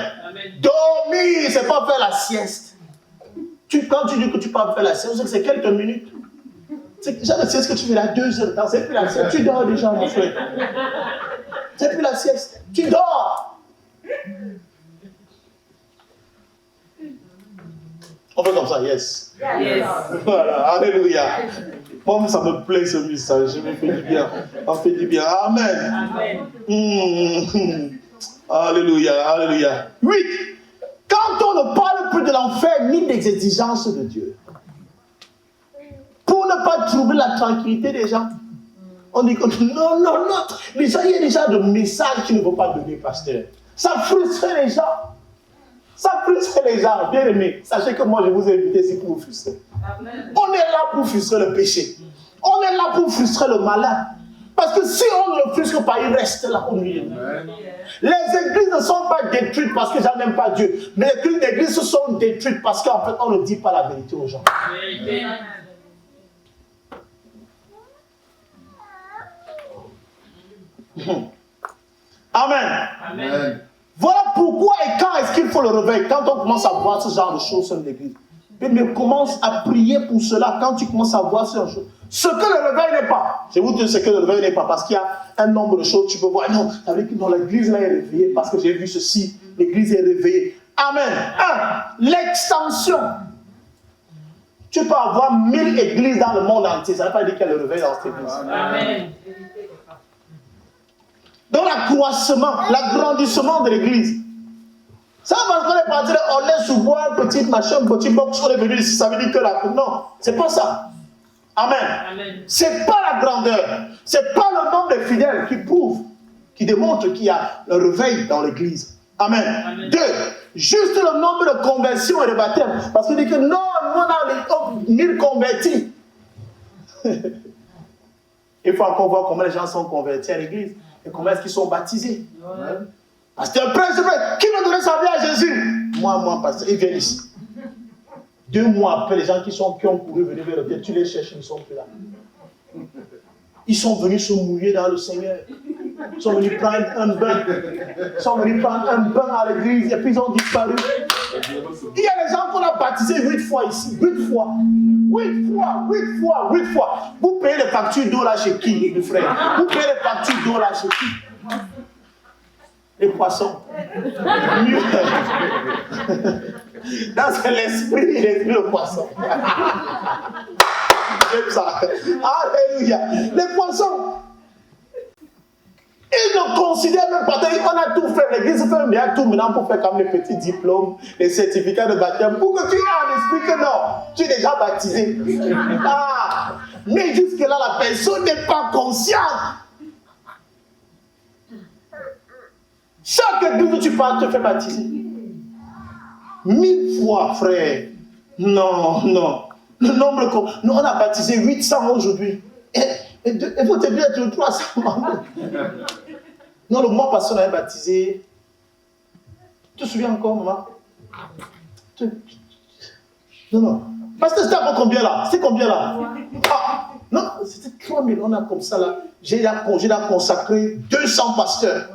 Dormir, c'est pas faire la sieste. Quand tu dis que tu peux faire la sieste, c'est quelques minutes. C'est déjà la sieste que tu fais là 2 heures de temps, c'est plus la sieste. Tu dors déjà, mon frère. C'est plus la sieste. Tu dors. On fait comme ça, yes. Voilà, alléluia. Moi, ça me plaît ce message, je me fais du bien. On fait du bien. Amen. Alléluia, alléluia. 8. Quand on ne parle plus de l'enfer ni des exigences de Dieu, pour ne pas troubler la tranquillité des gens, on dit que non, les gens, il y a déjà de messages qu'il ne faut pas donner, pasteur. Ça frustre les gens. Ça frustre les gens. Bien aimés, sachez que moi je vous ai invité ici pour vous frustrer. On est là pour frustrer le péché. On est là pour frustrer le malin. Parce que si on ne le frustre pas, il reste là au milieu. Les églises ne sont pas détruites parce que les gens n'aiment pas Dieu. Mais les églises se sont détruites parce qu'en fait on ne dit pas la vérité aux gens. Amen. Amen. Voilà pourquoi et quand est-ce qu'il faut le réveil. Quand on commence à voir ce genre de choses dans l'église. Mais commence à prier pour cela quand tu commences à voir ce genre de choses. Ce que le réveil n'est pas. Je vous dis ce que le réveil n'est pas. Parce qu'il y a un nombre de choses. Tu peux voir, non, ça veut dire que l'église là est réveillée parce que j'ai vu ceci. L'église est réveillée. Amen. L'extension. Tu peux avoir 1000 églises dans le monde entier. Ça ne veut pas dire qu'il y a le réveil dans cette église. Amen. Donc l'accroissement, l'agrandissement de l'église. Ça parce qu'on est parti, on est sous bois, petit machin, petit box, on est venu ici, ça veut dire que la... Non, c'est pas ça. Amen. Amen. C'est pas la grandeur, c'est pas le nombre de fidèles qui prouve, qui démontre qu'il y a le réveil dans l'église. Amen. Amen. 2, juste le nombre de conversions et de baptêmes. Parce qu'il dit que non, nous on a 1000 convertis. Il faut encore voir comment les gens sont convertis à l'église. Et comment est-ce qu'ils sont baptisés? Pasteur, qui m'a donné sa vie à Jésus? Moi, pasteur, ils viennent ici. 2 mois après, les gens qui ont couru venir vers le Dieu, tu les cherches, ils ne sont plus là. Ils sont venus se mouiller dans le Seigneur. Ils sont venus prendre un bain. Ils sont venus prendre un bain à l'église et puis ils ont disparu. Il y a des gens qu'on a baptisés 8 fois ici. 8 fois. 8 fois, 8 fois, 8 fois. Vous payez les factures d'eau là chez qui, mes frères? Vous payez les factures d'eau là chez qui? Les poissons. Mieux. Dans l'esprit, le poisson. J'aime ça. Alléluia. Les poissons. Ils ne considèrent même pas. On a tout fait. L'église fait bien tout maintenant pour faire comme les petits diplômes, les certificats de baptême. Pour que tu aies un esprit que non, tu es déjà baptisé. Mais jusque-là, la personne n'est pas consciente. Chaque église où tu parles te fait baptiser. 1000 fois, frère. Non. Le nombre nous, on a baptisé 800 aujourd'hui. Et vous te dire que 300 membres. Non, le mois passé, on avait baptisé. Tu te souviens encore, maman? Non. Parce que c'était avant combien là? C'était combien là? Non, c'était 3000. On a comme ça là. J'ai consacré 200 pasteurs.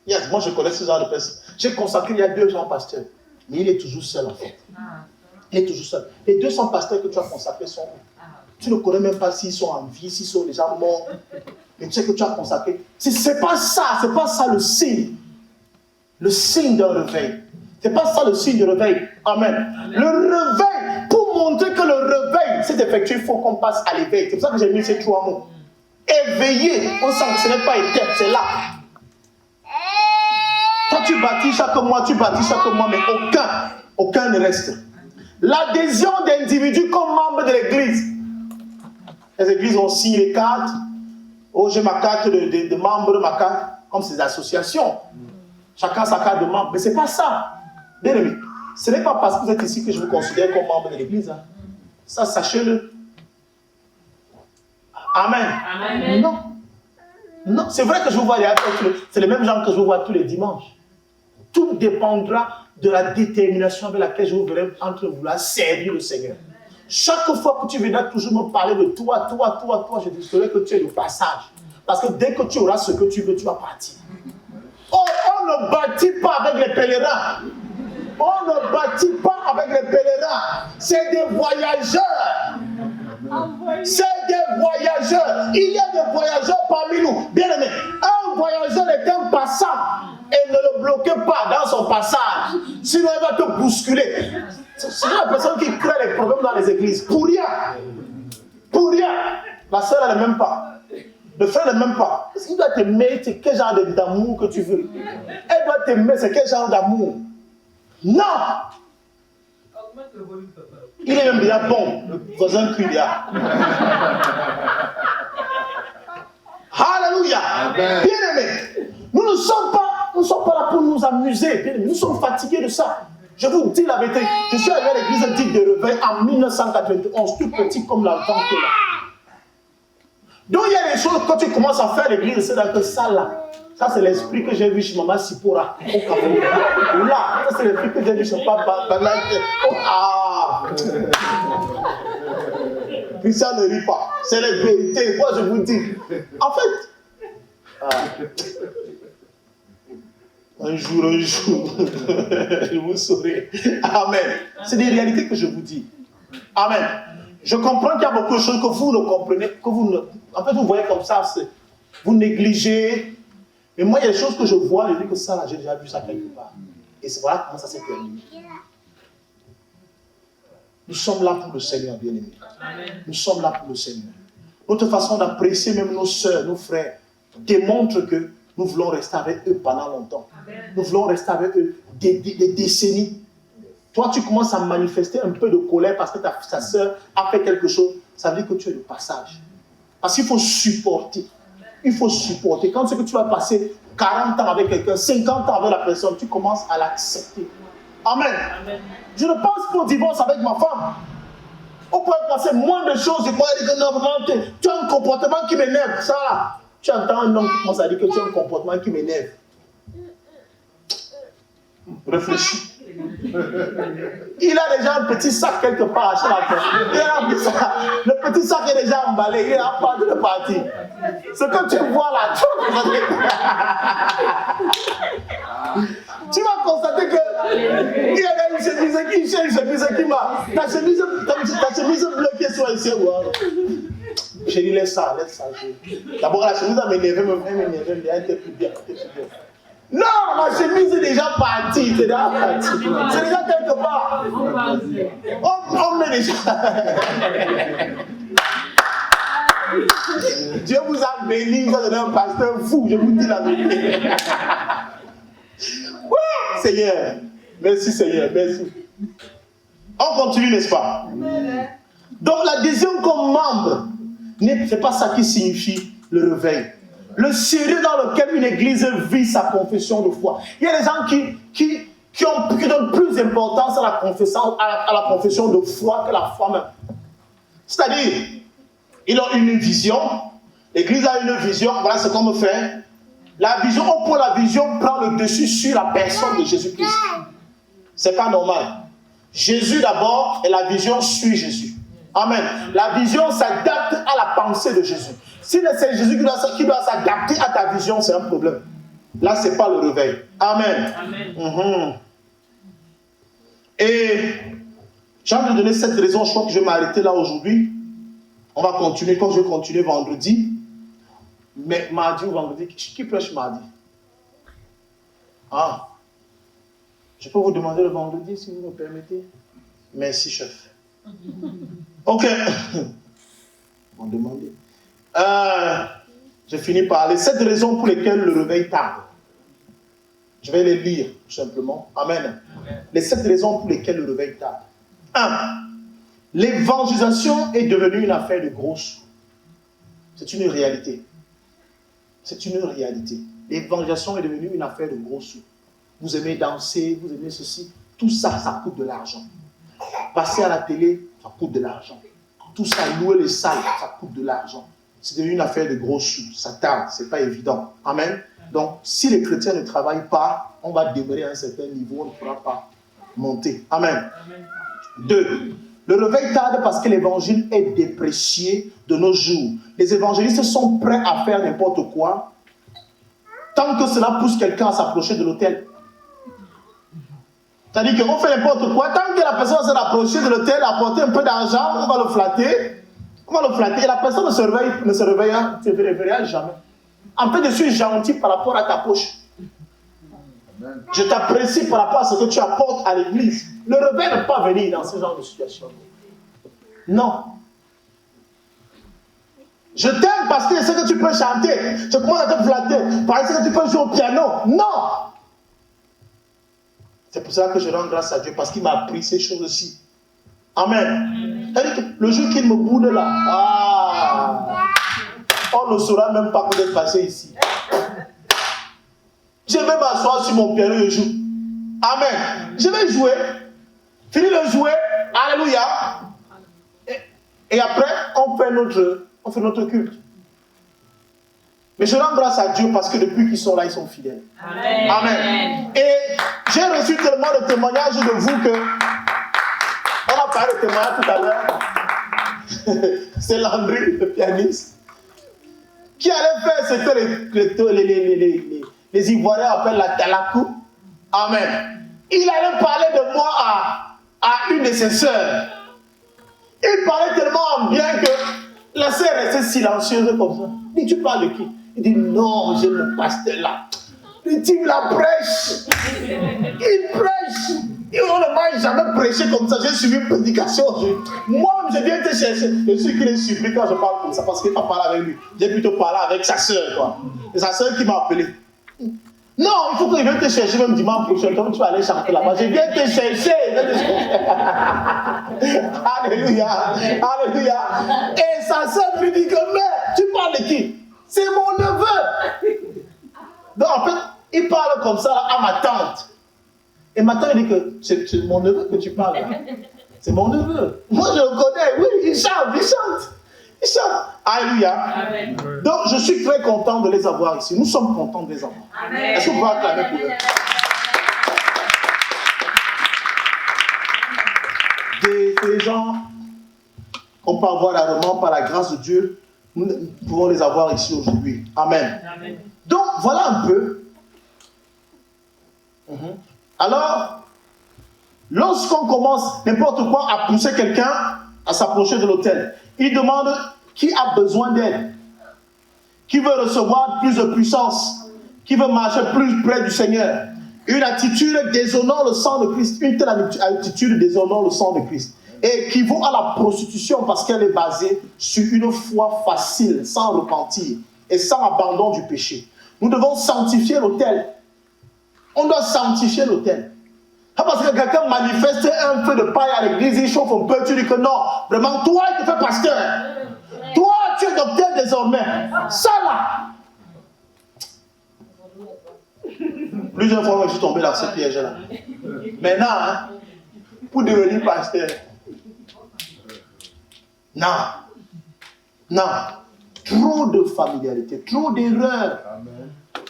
Yes, moi je connais ce genre de personnes. J'ai consacré il y a 200 pasteurs. Mais il est toujours seul en fait. Il est toujours seul. Les 200 pasteurs que tu as consacrés sont où? Tu ne connais même pas s'ils sont en vie, s'ils sont déjà morts. Mais tu sais que tu as consacré. C'est pas ça le signe. Le signe d'un réveil. C'est pas ça le signe du réveil. Amen. Le réveil, pour montrer que le réveil s'est effectué, il faut qu'on passe à l'éveil. C'est pour ça que j'ai mis ces 3 mots. Éveillé, on sent que ce n'est pas éteint, c'est là. Toi tu bâtis chaque mois, mais aucun ne reste. L'adhésion d'individus comme membres de l'église. Les églises ont signé les cartes. Oh, j'ai ma carte de membre, ma carte, comme ces associations. Chacun sa carte de membre. Mais ce n'est pas ça. Bien aimé, ce n'est pas parce que vous êtes ici que je vous considère comme membre de l'église. Hein. Ça, sachez-le. Amen. Amen. Non, c'est vrai que je vous vois, c'est les mêmes gens que je vous vois tous les dimanches. Tout dépendra de la détermination avec laquelle je vous verrai entre vouloir servir le Seigneur. Chaque fois que tu viendras toujours me parler de toi, je te dirai que tu es de passage. Parce que dès que tu auras ce que tu veux, tu vas partir. Oh, on ne bâtit pas avec les pèlerins. On ne bâtit pas avec les pèlerins. C'est des voyageurs. C'est des voyageurs. Il y a des voyageurs parmi nous. Bien aimé, un voyageur est un passant. Et ne le bloquez pas dans son passage. Sinon, il va te bousculer. C'est la personne qui crée les problèmes dans les églises. Pour rien. La sœur, elle ne m'aime pas. Le frère ne m'aime pas. Il doit t'aimer, c'est quel genre d'amour que tu veux. Elle doit t'aimer, c'est quel genre d'amour. Non. Il est même déjà bon. Le voisin crie déjà. Alléluia. Bien-aimés, nous ne sommes pas là pour nous amuser. Bien-aimés, nous sommes fatigués de ça. Je vous dis la vérité. Je suis arrivé à l'église dite de réveil en 1991, tout petit comme l'enfant que là. Donc il y a des choses, quand tu commences à faire l'église, c'est dans que ça là. Ça c'est l'esprit que j'ai vu chez Maman Sipora au Cameroun. Là, ça c'est l'esprit que j'ai vu chez Papa. Ah! Christian ne rit pas. C'est la vérité. Moi je vous dis. En fait, un jour, je vous saurai. Amen. C'est des réalités que je vous dis. Amen. Je comprends qu'il y a beaucoup de choses que vous ne comprenez, que vous ne... En fait, vous voyez comme ça, vous négligez. Mais moi, il y a des choses que je vois, je dis que ça, là, j'ai déjà vu ça quelque part. Et c'est voilà comment ça s'est terminé. Nous sommes là pour le Seigneur, bien-aimés. Nous sommes là pour le Seigneur. Notre façon d'apprécier même nos sœurs, nos frères, démontre que nous voulons rester avec eux pendant longtemps. Nous voulons rester avec eux des décennies. Toi, tu commences à manifester un peu de colère parce que ta sœur a fait quelque chose. Ça veut dire que tu es de passage. Parce qu'il faut supporter. Il faut supporter. Quand c'est que tu vas passer 40 ans avec quelqu'un, 50 ans avec la personne, tu commences à l'accepter. Amen. Je ne pense pas au divorce avec ma femme. On peut passer moins de choses. Et moi, je dis que non, vraiment, tu as un comportement qui m'énerve. Ça là. Tu entends un homme qui commence à dire que tu as un comportement qui m'énerve. Réfléchis. Il a déjà un petit sac quelque part chez la personne. Le petit sac est déjà emballé. Il est à part de partir. Ce que tu vois là, tu vas constater que il y a une chemise qui m'a. Ta chemise bloquée sur ici. J'ai dit laisse ça. D'abord la chemise elle m'énervait, mais elle était plus bien. Non, la chemise est déjà partie. C'est déjà parti. C'est déjà quelque part. On met déjà. Dieu vous a béni, vous avez donné un pasteur fou, je vous dis la vérité. Oui, Seigneur. Merci Seigneur, merci. On continue, n'est-ce pas? Donc l'adhésion comme membre, ce n'est pas ça qui signifie le réveil. Le sérieux dans lequel une église vit sa confession de foi. Il y a des gens qui donnent plus d'importance à la confession de foi que la foi même. C'est-à-dire, ils ont une vision, l'église a une vision, voilà ce qu'on me fait. La vision, pour la vision, prend le dessus sur la personne de Jésus-Christ. C'est pas normal. Jésus d'abord et la vision suit Jésus. Amen. La vision s'adapte à la pensée de Jésus. Si c'est Jésus qui doit s'adapter à ta vision, c'est un problème. Là, ce n'est pas le réveil. Amen. Amen. Et j'ai envie de donner cette raison, je crois que je vais m'arrêter là aujourd'hui. On va continuer, quand je vais continuer vendredi. Mais mardi ou vendredi, qui prêche mardi? Ah. Je peux vous demander le vendredi si vous me permettez? Merci, chef. Ok. On demandait. Je finis par les 7 raisons pour lesquelles le réveil tarde. Je vais les lire, tout simplement. Amen. Les 7 raisons pour lesquelles le réveil tarde. 1. L'évangélisation est devenue une affaire de gros sous. C'est une réalité. C'est une réalité. L'évangélisation est devenue une affaire de gros sous. Vous aimez danser, vous aimez ceci. Tout ça, ça coûte de l'argent. Passer à la télé, ça coûte de l'argent. Tout ça, louer les salles, ça coûte de l'argent. C'est devenu une affaire de gros sous. Ça tarde, c'est pas évident. Amen. Donc, si les chrétiens ne travaillent pas, on va demeurer à un certain niveau, on ne pourra pas monter. Amen. 2. Le réveil tarde parce que l'évangile est déprécié de nos jours. Les évangélistes sont prêts à faire n'importe quoi tant que cela pousse quelqu'un à s'approcher de l'autel. C'est-à-dire qu'on fait n'importe quoi, tant que la personne s'est approchée de l'autel, apporter un peu d'argent, on va le flatter. On va le flatter et la personne ne se réveillera jamais. En fait, je suis gentil par rapport à ta poche. Je t'apprécie par rapport à ce que tu apportes à l'église. Le réveil ne peut pas venir dans ce genre de situation. Non. Je t'aime parce que je sais que tu peux chanter. Je commence à te flatter parce que tu peux jouer au piano. Non. C'est pour ça que je rends grâce à Dieu, parce qu'il m'a appris ces choses-ci. Amen. C'est-à-dire que le jour qu'il me boude là, on ne saura même pas que vous êtes passé ici. Je vais m'asseoir sur mon piano et jouer. Amen. Je vais jouer. Fini de jouer. Alléluia. Et après, on fait notre culte. Mais je rends grâce à Dieu parce que depuis qu'ils sont là, ils sont fidèles. Amen. Amen. Et j'ai reçu tellement de témoignages de vous que on a parlé de témoignages tout à l'heure. C'est Landry, le pianiste, qui allait faire ce que les Ivoiriens appellent la talakou. Amen. Il allait parler de moi à une de ses sœurs. Il parlait tellement bien que la sœur restait silencieuse comme ça. Il dit, tu parles de qui? Il dit, non, j'ai mon pasteur là. Il dit, il la prêche. Il prêche. Et on ne m'a jamais prêché comme ça. J'ai suivi une prédication. Moi, je viens te chercher. Je suis qu'il est surpris quand je parle comme ça parce qu'il n'a pas parlé avec lui. J'ai plutôt parlé avec sa soeur, quoi. C'est sa soeur qui m'a appelé. Non, il faut qu'il vienne te chercher même dimanche prochain. Comme tu vas aller chanter là-bas. Je viens te chercher. Alléluia. Alléluia. Et sa soeur lui dit que, mais tu parles de qui? C'est mon neveu. Donc en fait, il parle comme ça là, à ma tante. Et ma tante dit que c'est mon neveu que tu parles là. C'est mon neveu. Moi je le connais, oui, il chante, il chante. Il chante. Alléluia. Amen. Donc je suis très content de les avoir ici. Nous sommes contents de les avoir. Amen. Est-ce que vous pouvez acclamer pour eux? Des gens qu'on peut avoir rarement par la grâce de Dieu, nous pouvons les avoir ici aujourd'hui. Amen. Amen. Donc voilà un peu. Alors, lorsqu'on commence n'importe quoi à pousser quelqu'un à s'approcher de l'autel, il demande qui a besoin d'aide, qui veut recevoir plus de puissance, qui veut marcher plus près du Seigneur. Une attitude déshonore le sang de Christ, une telle attitude déshonore le sang de Christ, et qui vaut à la prostitution parce qu'elle est basée sur une foi facile, sans repentir et sans abandon du péché. Nous devons sanctifier l'autel. On doit sanctifier l'autel. Parce que quelqu'un manifeste un feu de paille à l'église, il chauffe un peu, tu dis que non, vraiment, toi, tu te fais pasteur. Toi, tu es docteur désormais. Ça là. Plusieurs fois, je suis tombé dans ce piège-là. Maintenant, hein, pour devenir pasteur, non. Non. Trop de familiarité, trop d'erreurs.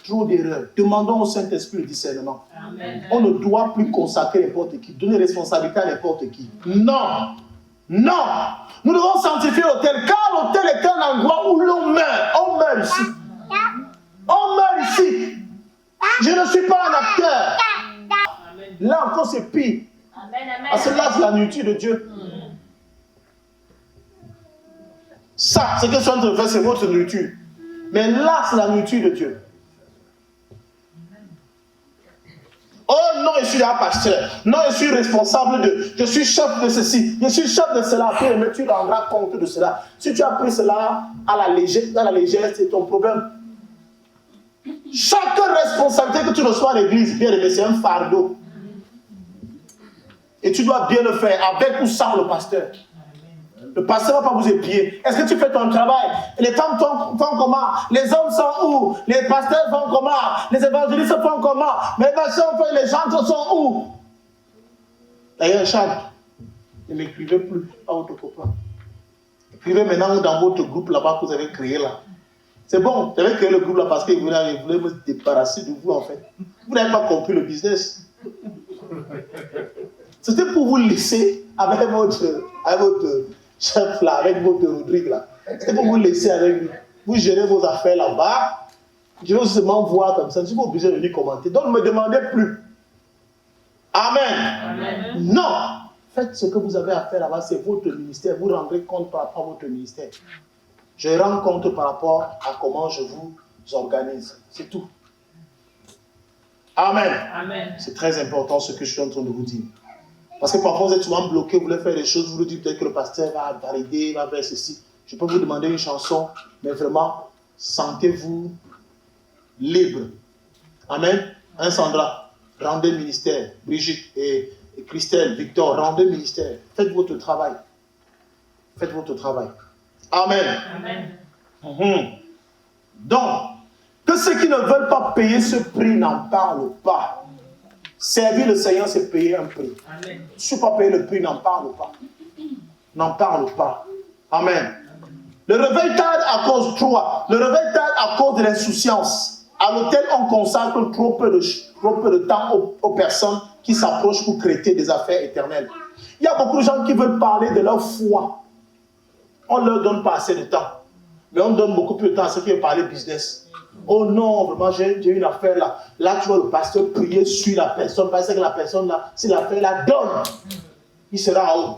Trop d'erreurs. Demandons au Saint-Esprit le discernement. Amen. On ne doit plus consacrer n'importe qui, donner responsabilité à n'importe qui. Non. Non. Nous devons sanctifier l'autel, car l'autel est un endroit où l'on meurt. On meurt ici. On meurt ici. Je ne suis pas un acteur. Là encore, c'est pire. Parce que là, c'est la nourriture de Dieu. Ça, ce que je suis en train de faire, c'est votre nourriture. Mais là, c'est la nourriture de Dieu. Oh non, je suis un pasteur. Non, je suis responsable de. Je suis chef de ceci. Je suis chef de cela. Mais tu rendras compte de cela. Si tu as pris cela à la légère, c'est ton problème. Chaque responsabilité que tu reçois à l'église, bien aimé, c'est un fardeau. Et tu dois bien le faire, avec ou sans le pasteur. Le pasteur ne va pas vous épier. Est-ce que tu fais ton travail? Les femmes font comment? Les hommes sont où? Les pasteurs font comment? Les évangélistes font comment? Mais les chantres sont où? D'ailleurs, chante. Ne m'écrivez plus à votre copain. Écrivez maintenant dans votre groupe là-bas que vous avez créé là. C'est bon, vous avez créé le groupe là parce que vous voulez me débarrasser de vous en fait. Vous n'avez pas compris le business. C'était pour vous laisser avec votre chef là, avec votre Rodrigue là. C'était pour vous laisser avec lui. Vous gérez vos affaires là-bas. Je veux seulement voir comme ça. Je ne suis pas obligé de venir commenter. Donc ne me demandez plus. Amen. Amen. Non. Faites ce que vous avez à faire là-bas. C'est votre ministère. Vous rendrez compte par rapport à votre ministère. Je rends compte par rapport à comment je vous organise. C'est tout. Amen. Amen. C'est très important ce que je suis en train de vous dire. Parce que parfois vous êtes souvent bloqué, vous voulez faire des choses, vous vous dites peut-être que le pasteur va valider, va faire ceci. Je peux vous demander une chanson, mais vraiment, sentez-vous libre. Amen. Hein, Sandra? rendez ministère. Brigitte et Christelle, Victor, rendez ministère. Faites votre travail. Faites votre travail. Amen. Amen. Donc, que ceux qui ne veulent pas payer ce prix n'en parlent pas. Servir le Seigneur, c'est payer un prix. Amen. Si tu ne peux pas payer le prix, n'en parle pas. N'en parle pas. Amen. Le réveil tarde à cause de toi. Le réveil tarde à cause de l'insouciance. À l'hôtel, on consacre trop peu de temps aux personnes qui s'approchent pour traiter des affaires éternelles. Il y a beaucoup de gens qui veulent parler de leur foi. On ne leur donne pas assez de temps. Mais on donne beaucoup plus de temps à ceux qui veulent parler business. Oh non, vraiment, j'ai une affaire là. Là, tu vois le pasteur prier sur la personne. Parce que la personne là, si l'affaire la donne, il sera en haut.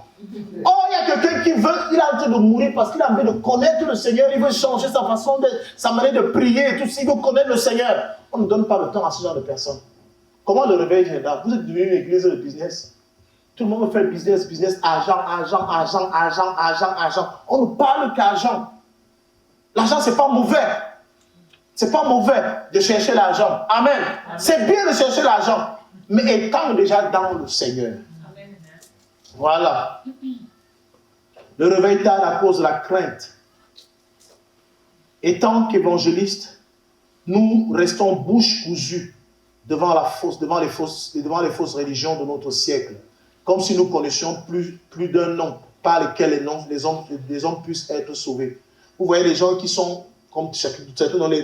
Oh, il y a quelqu'un qui veut, il est en train de mourir parce qu'il a envie de connaître le Seigneur. Il veut changer sa façon de, sa manière de prier et tout ça. Il veut connaître le Seigneur. On ne donne pas de temps à ce genre de personnes. Comment le réveil général? Vous êtes devenu une église de business. Tout le monde fait business, argent. On ne parle qu'argent. L'argent, ce n'est pas mauvais. C'est pas mauvais de chercher l'argent. Amen. C'est bien de chercher l'argent. Mais étant déjà dans le Seigneur. Amen. Voilà. Le réveil tarde à cause de la crainte. Étant qu'évangélistes, nous restons bouche cousue devant les fausses religions de notre siècle. Comme si nous connaissions plus d'un nom par lequel les hommes puissent être sauvés. Vous voyez les gens qui sont, comme certains dans les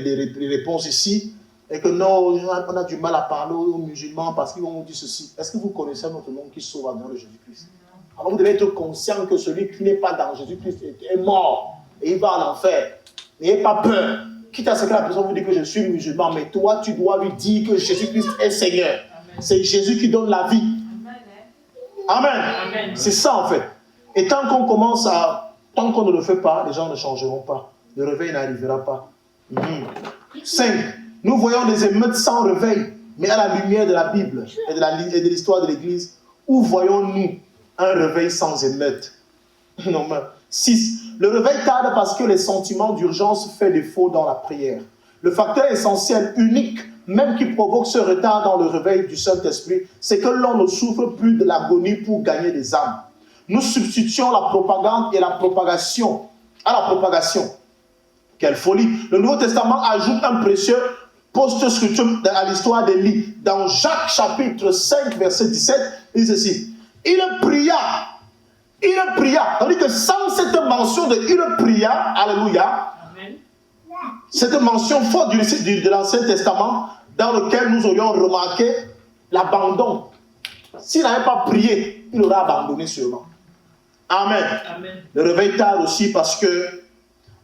réponses ici, et que non, on a du mal à parler aux musulmans parce qu'ils vont nous dire ceci. Est-ce que vous connaissez notre nom qui sauve dans le Jésus-Christ? Alors vous devez être conscient que celui qui n'est pas dans Jésus-Christ est mort et il va en enfer. N'ayez pas peur. Quitte à ce que la personne vous dit que je suis musulman, mais toi, tu dois lui dire que Jésus-Christ est Seigneur. C'est Jésus qui donne la vie. Amen. C'est ça en fait. Et tant qu'on ne le fait pas, les gens ne changeront pas. Le réveil n'arrivera pas. 5. Nous voyons des émeutes sans réveil, mais à la lumière de la Bible et de l'histoire de l'Église, où voyons-nous un réveil sans émeute? 6. Le réveil tarde parce que les sentiments d'urgence font défaut dans la prière. Le facteur essentiel, unique, même qui provoque ce retard dans le réveil du Saint-Esprit, c'est que l'on ne souffre plus de l'agonie pour gagner des âmes. Nous substituons la propagande et la propagation à la propagation. Quelle folie! Le Nouveau Testament ajoute un précieux post-scriptum à l'histoire d'Élie. Dans Jacques chapitre 5, verset 17, il dit ceci. Il pria. Tandis que sans cette mention de il pria, alléluia, Amen. cette mention forte de l'Ancien Testament, dans lequel nous aurions remarqué l'abandon. S'il n'avait pas prié, il aurait abandonné sûrement. Amen. Amen. Le réveil tarde aussi parce que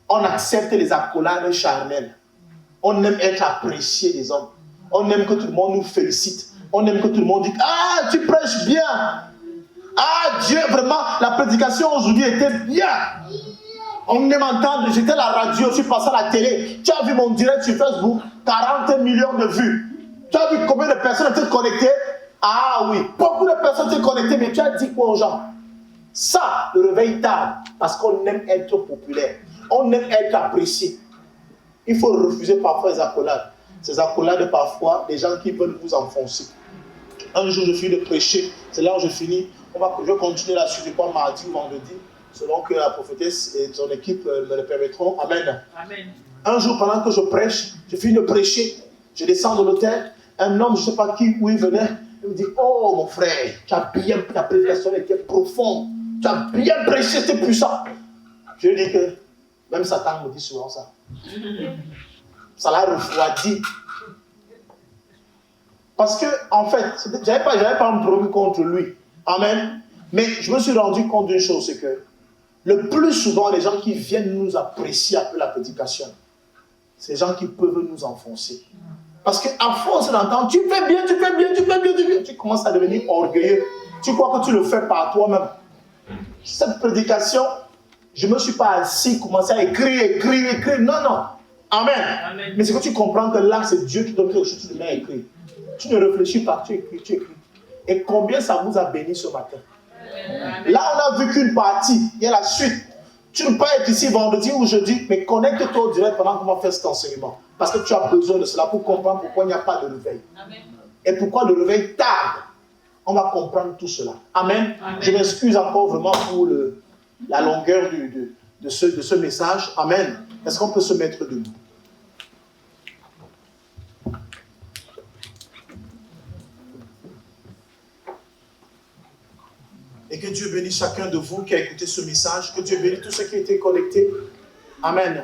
on accepte les accolades charnelles. On aime être apprécié des hommes. On aime que tout le monde nous félicite. On aime que tout le monde dise « Ah, tu prêches bien !» Ah, Dieu, vraiment, la prédication aujourd'hui était bien. On aime entendre, j'étais à la radio, je suis passé à la télé. Tu as vu mon direct sur Facebook, 40 millions de vues. Tu as vu combien de personnes étaient connectées? Ah oui, beaucoup de personnes étaient connectées, mais tu as dit quoi aux gens? Ça, le réveil tarde, parce qu'on aime être populaire. On aime être apprécié. Il faut refuser parfois les accolades. Ces accolades, parfois, des gens qui veulent vous enfoncer. Un jour, je finis de prêcher, c'est là où je finis. Je vais continuer la suite, je crois, mardi ou vendredi, selon que la prophétesse et son équipe me le permettront. Amen. Amen. Un jour, pendant que je prêche, je finis de prêcher, je descends de l'hôtel, un homme, je ne sais pas qui, où il venait, il me dit, oh mon frère, tu as bien, ta prédication était profonde, tu as bien prêché, c'était puissant. Je lui dis que, même Satan me dit souvent ça. Ça l'a refroidi. Parce que, en fait, je n'avais pas un problème contre lui. Amen. Mais je me suis rendu compte d'une chose, c'est que le plus souvent, les gens qui viennent nous apprécier après la prédication, c'est les gens qui peuvent nous enfoncer. Parce qu'à force d'entendre, tu fais bien, tu commences à devenir orgueilleux. Tu crois que tu le fais par toi-même. Cette prédication, je ne me suis pas assis, commencé à écrire. Non. Amen. Amen. Mais c'est que tu comprends que là, c'est Dieu qui donne quelque chose, tu te mets à écrire. Tu ne réfléchis pas, tu écris. Et combien ça vous a béni ce matin? Amen. Là, on a vu qu'une partie, il y a la suite. Tu ne peux pas être ici vendredi ou jeudi, mais connecte-toi au direct pendant qu'on va faire cet enseignement. Parce que tu as besoin de cela pour comprendre pourquoi il n'y a pas de réveil. Amen. et pourquoi le réveil tarde. On va comprendre tout cela. Amen. Amen. Je m'excuse encore vraiment pour la longueur de ce message. Amen. Est-ce qu'on peut se mettre debout? Et que Dieu bénisse chacun de vous qui a écouté ce message. Que Dieu bénisse tous ceux qui étaient connectés. Amen.